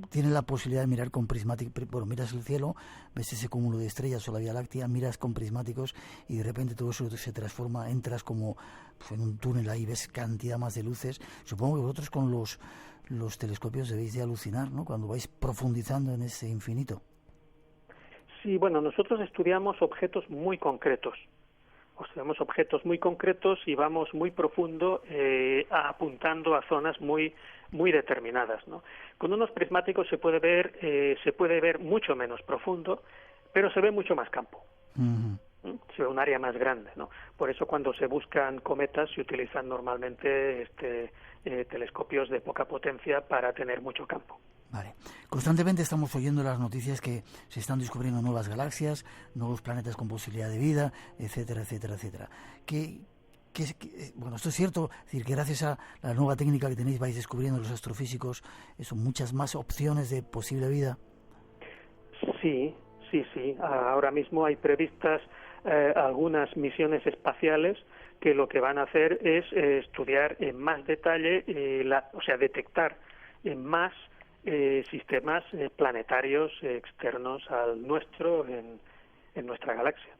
tiene la posibilidad de mirar con prismáticos, bueno, miras el cielo, ves ese cúmulo de estrellas o la Vía Láctea, miras con prismáticos y de repente todo eso se transforma, entras como pues, en un túnel, ahí ves cantidad más de luces. Supongo que vosotros con los telescopios debéis de alucinar, ¿no?, cuando vais profundizando en ese infinito. Sí, bueno, nosotros estudiamos objetos muy concretos. Estudiamos objetos muy concretos y vamos muy profundo, apuntando a zonas muy determinadas, ¿no? Con unos prismáticos se puede ver mucho menos profundo, pero se ve mucho más campo. Se ve un área más grande, ¿no? Por eso cuando se buscan cometas se utilizan normalmente telescopios de poca potencia para tener mucho campo. Vale. Constantemente estamos oyendo las noticias que se están descubriendo nuevas galaxias, nuevos planetas con posibilidad de vida, etcétera, etcétera, etcétera. Bueno, esto es cierto, es decir, que gracias a la nueva técnica que tenéis vais descubriendo los astrofísicos, son muchas más opciones de posible vida. Sí. Ahora mismo hay previstas algunas misiones espaciales que lo que van a hacer es estudiar en más detalle, detectar en más sistemas planetarios externos al nuestro en nuestra galaxia.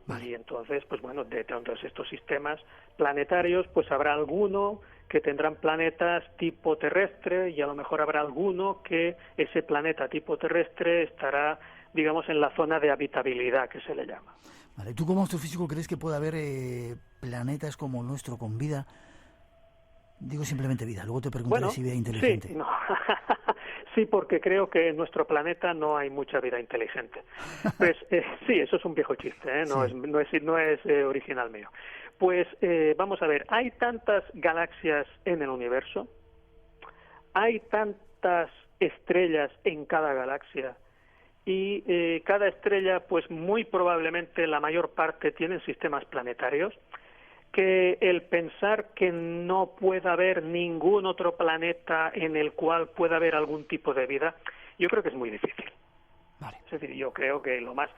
Vale. Y entonces, pues bueno, de todos estos sistemas planetarios, pues habrá alguno que tendrán planetas tipo terrestre y a lo mejor habrá alguno que ese planeta tipo terrestre estará, digamos, en la zona de habitabilidad que se le llama. Vale. ¿Tú como astrofísico crees que puede haber planetas como el nuestro con vida? Digo simplemente vida, luego te preguntaré si vida inteligente. Sí, no. Sí, porque creo que en nuestro planeta no hay mucha vida inteligente. Pues sí, eso es un viejo chiste, no, sí. no es original mío. Pues vamos a ver, hay tantas galaxias en el universo, hay tantas estrellas en cada galaxia y cada estrella, pues muy probablemente la mayor parte tienen sistemas planetarios, que el pensar que no pueda haber ningún otro planeta en el cual pueda haber algún tipo de vida, yo creo que es muy difícil. Vale. Es decir, yo creo que lo más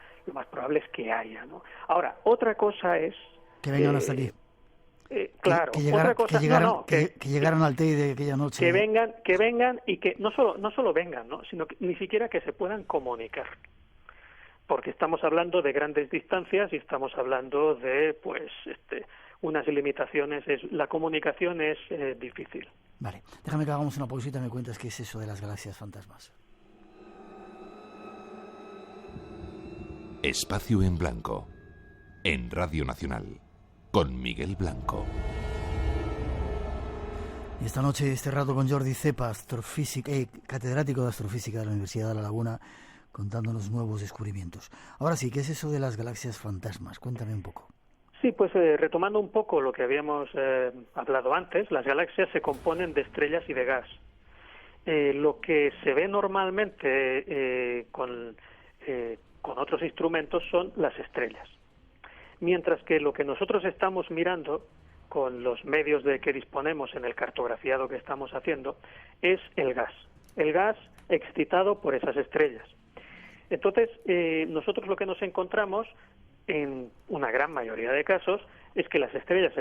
probable es que haya, ¿no? Ahora, otra cosa es que vengan hasta aquí. Claro, otra cosa que llegaran al TEI de aquella noche. Que vengan y que no solo vengan, ¿no?, sino que ni siquiera que se puedan comunicar. Porque estamos hablando de grandes distancias y estamos hablando de, pues, unas limitaciones. La comunicación es difícil. Vale, déjame que hagamos una pausita y me cuentas qué es eso de las galaxias fantasmas. Espacio en Blanco, en Radio Nacional, con Miguel Blanco. Y esta noche este rato con Jordi Cepa, catedrático de astrofísica de la Universidad de La Laguna, contándonos nuevos descubrimientos. Ahora sí, ¿qué es eso de las galaxias fantasmas? Cuéntame un poco. Sí, pues retomando un poco lo que habíamos hablado antes, las galaxias se componen de estrellas y de gas. Lo que se ve normalmente con otros instrumentos son las estrellas. Mientras que lo que nosotros estamos mirando con los medios de que disponemos en el cartografiado que estamos haciendo es el gas excitado por esas estrellas. Entonces, nosotros lo que nos encontramos en una gran mayoría de casos es que las estrellas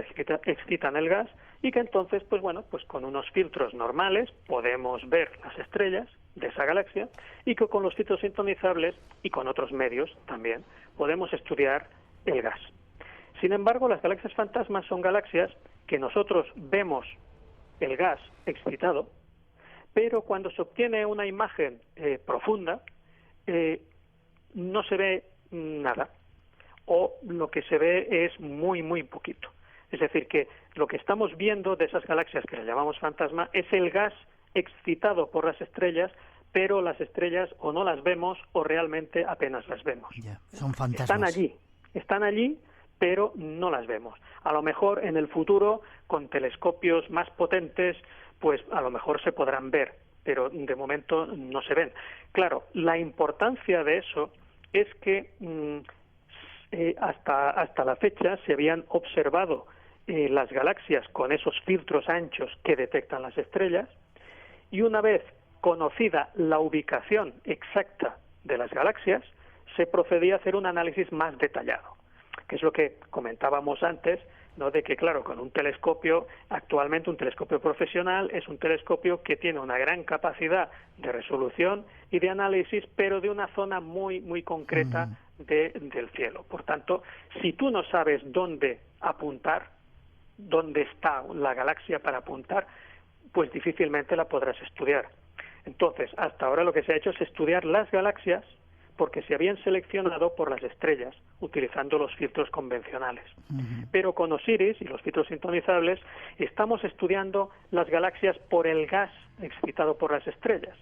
excitan el gas y que entonces, pues bueno, pues con unos filtros normales podemos ver las estrellas de esa galaxia y que con los filtros sintonizables y con otros medios también podemos estudiar el gas. Sin embargo, las galaxias fantasmas son galaxias que nosotros vemos el gas excitado, pero cuando se obtiene una imagen profunda, no se ve nada, o lo que se ve es muy, muy poquito. Es decir, que lo que estamos viendo de esas galaxias que le llamamos fantasma es el gas excitado por las estrellas, pero las estrellas o no las vemos o realmente apenas las vemos. Son fantasmas. Están allí, pero no las vemos. A lo mejor en el futuro, con telescopios más potentes, pues a lo mejor se podrán ver, pero de momento no se ven. Claro, la importancia de eso es que hasta la fecha se habían observado las galaxias con esos filtros anchos que detectan las estrellas, y una vez conocida la ubicación exacta de las galaxias, se procedía a hacer un análisis más detallado, que es lo que comentábamos antes, ¿no? De que, claro, con un telescopio, actualmente un telescopio profesional es un telescopio que tiene una gran capacidad de resolución y de análisis, pero de una zona muy, muy concreta del cielo. Por tanto, si tú no sabes dónde apuntar, dónde está la galaxia para apuntar, pues difícilmente la podrás estudiar. Entonces, hasta ahora lo que se ha hecho es estudiar las galaxias porque se habían seleccionado por las estrellas, utilizando los filtros convencionales. Pero con OSIRIS y los filtros sintonizables estamos estudiando las galaxias por el gas excitado por las estrellas.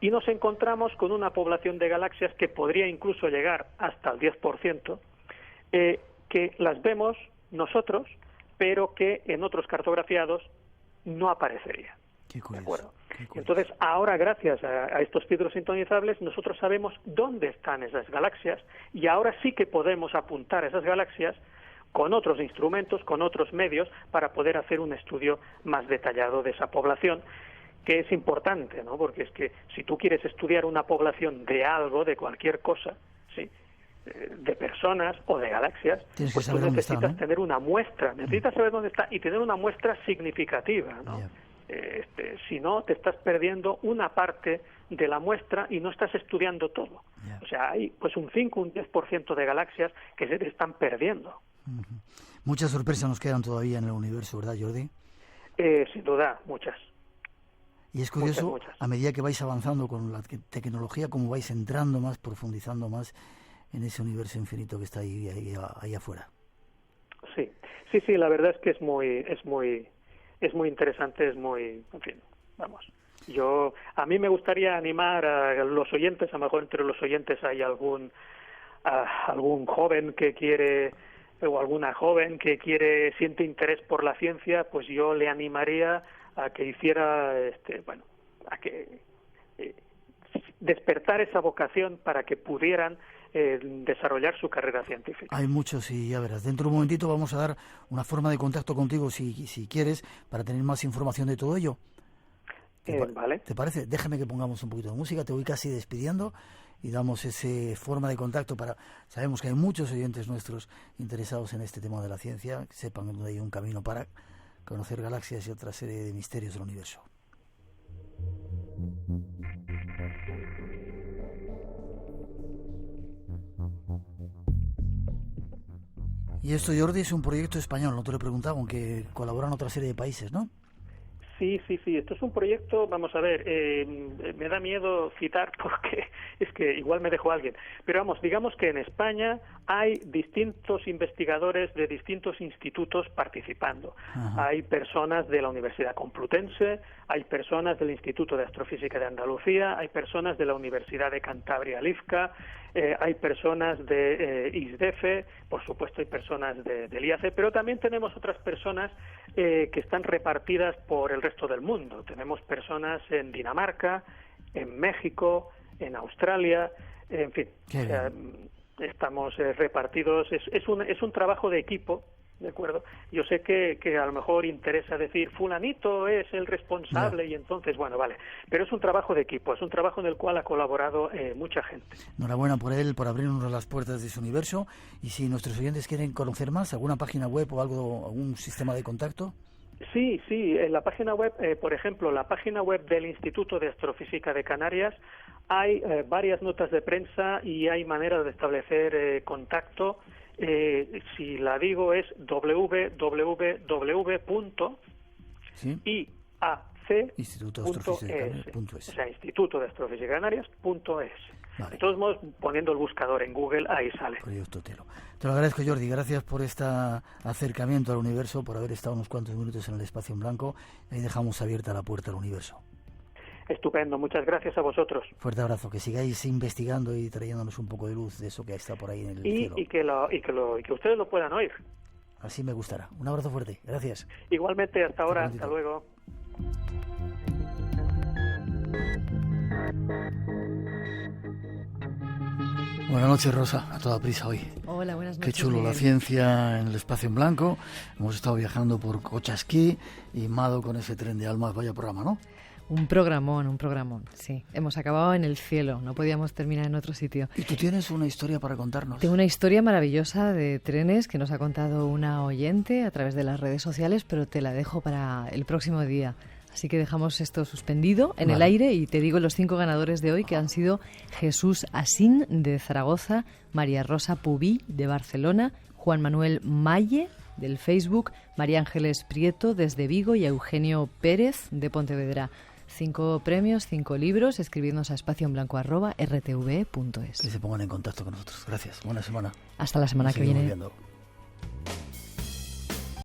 Y nos encontramos con una población de galaxias que podría incluso llegar hasta el 10%, que las vemos nosotros, pero que en otros cartografiados no aparecería. Qué curioso. ¿De acuerdo? Entonces, ahora, gracias a estos filtros sintonizables, nosotros sabemos dónde están esas galaxias y ahora sí que podemos apuntar a esas galaxias con otros instrumentos, con otros medios, para poder hacer un estudio más detallado de esa población, que es importante, ¿no? Porque es que si tú quieres estudiar una población de algo, de cualquier cosa, ¿sí?, de personas o de galaxias, pues tú necesitas tener una muestra, necesitas saber dónde está y tener una muestra significativa, ¿no? Si no, te estás perdiendo una parte de la muestra y no estás estudiando todo. O sea, hay pues un 5, un 10% de galaxias que se te están perdiendo. Muchas sorpresas nos quedan todavía en el universo, ¿verdad, Jordi? Sin duda, muchas. Y es curioso, a medida que vais avanzando con la tecnología, cómo vais entrando más, profundizando más en ese universo infinito que está ahí afuera. Sí, la verdad es que es muy interesante, en fin, vamos. A mí me gustaría animar a los oyentes, a lo mejor entre los oyentes hay algún joven que quiere, o alguna joven que siente interés por la ciencia, pues yo le animaría a que hiciera, a que despertar esa vocación para que pudieran desarrollar su carrera científica. Hay muchos y ya verás. Dentro de un momentito vamos a dar una forma de contacto contigo si quieres, para tener más información de todo ello. Vale. ¿Te parece? Déjame que pongamos un poquito de música, te voy casi despidiendo y damos esa forma de contacto para... Sabemos que hay muchos oyentes nuestros interesados en este tema de la ciencia, que sepan que hay un camino para conocer galaxias y otra serie de misterios del universo. Y esto, Jordi, es un proyecto español, no te lo he preguntado, aunque colaboran otra serie de países, ¿no? Sí, esto es un proyecto, vamos a ver, me da miedo citar porque es que igual me dejó alguien, pero vamos, digamos que en España hay distintos investigadores de distintos institutos participando. Hay personas de la Universidad Complutense, hay personas del Instituto de Astrofísica de Andalucía, hay personas de la Universidad de Cantabria Lifca, hay personas de ISDEFE, por supuesto hay personas del IAC, pero también tenemos otras personas que están repartidas por el resto del mundo. Tenemos personas en Dinamarca, en México, en Australia, en fin, estamos repartidos. Es un trabajo de equipo, ¿de acuerdo? Yo sé que a lo mejor interesa decir fulanito es el responsable y entonces, bueno, vale, pero es un trabajo de equipo, es un trabajo en el cual ha colaborado mucha gente. Enhorabuena por él, por abrirnos las puertas de su universo. Y si nuestros oyentes quieren conocer más, ¿alguna página web o algún sistema de contacto? Sí, en la página web, por ejemplo, la página web del Instituto de Astrofísica de Canarias, hay varias notas de prensa y hay maneras de establecer contacto. Si la digo es www.iac.es. O sea, Instituto de Astrofísica de Canarias.es. Vale. De todos modos, poniendo el buscador en Google, ahí sale. Proyecto Telo. Te lo agradezco, Jordi. Gracias por este acercamiento al universo, por haber estado unos cuantos minutos en el espacio en blanco. Ahí dejamos abierta la puerta al universo. Estupendo, muchas gracias a vosotros. Fuerte abrazo, que sigáis investigando y trayéndonos un poco de luz de eso que está por ahí en el cielo. Y que ustedes lo puedan oír. Así me gustará. Un abrazo fuerte, gracias. Igualmente, hasta ahora, hasta luego. Buenas noches, Rosa, a toda prisa hoy. Hola, buenas noches. Qué chulo, Miguel. la ciencia en el espacio en blanco. Hemos estado viajando por Cochasquí y Mado con ese tren de almas, vaya programa, ¿no? Un programón, sí. Hemos acabado en el cielo, no podíamos terminar en otro sitio. ¿Y tú tienes una historia para contarnos? Tengo una historia maravillosa de trenes que nos ha contado una oyente a través de las redes sociales, pero te la dejo para el próximo día. Así que dejamos esto suspendido en el aire y te digo los 5 ganadores de hoy, que han sido Jesús Asín de Zaragoza, María Rosa Pubí de Barcelona, Juan Manuel Malle del Facebook, María Ángeles Prieto desde Vigo y Eugenio Pérez de Pontevedra. 5 premios, 5 libros. Escribidnos a espacioenblanco@rtve.es. Que se pongan en contacto con nosotros. Gracias. Buena semana. Hasta la semana que viene. Viendo.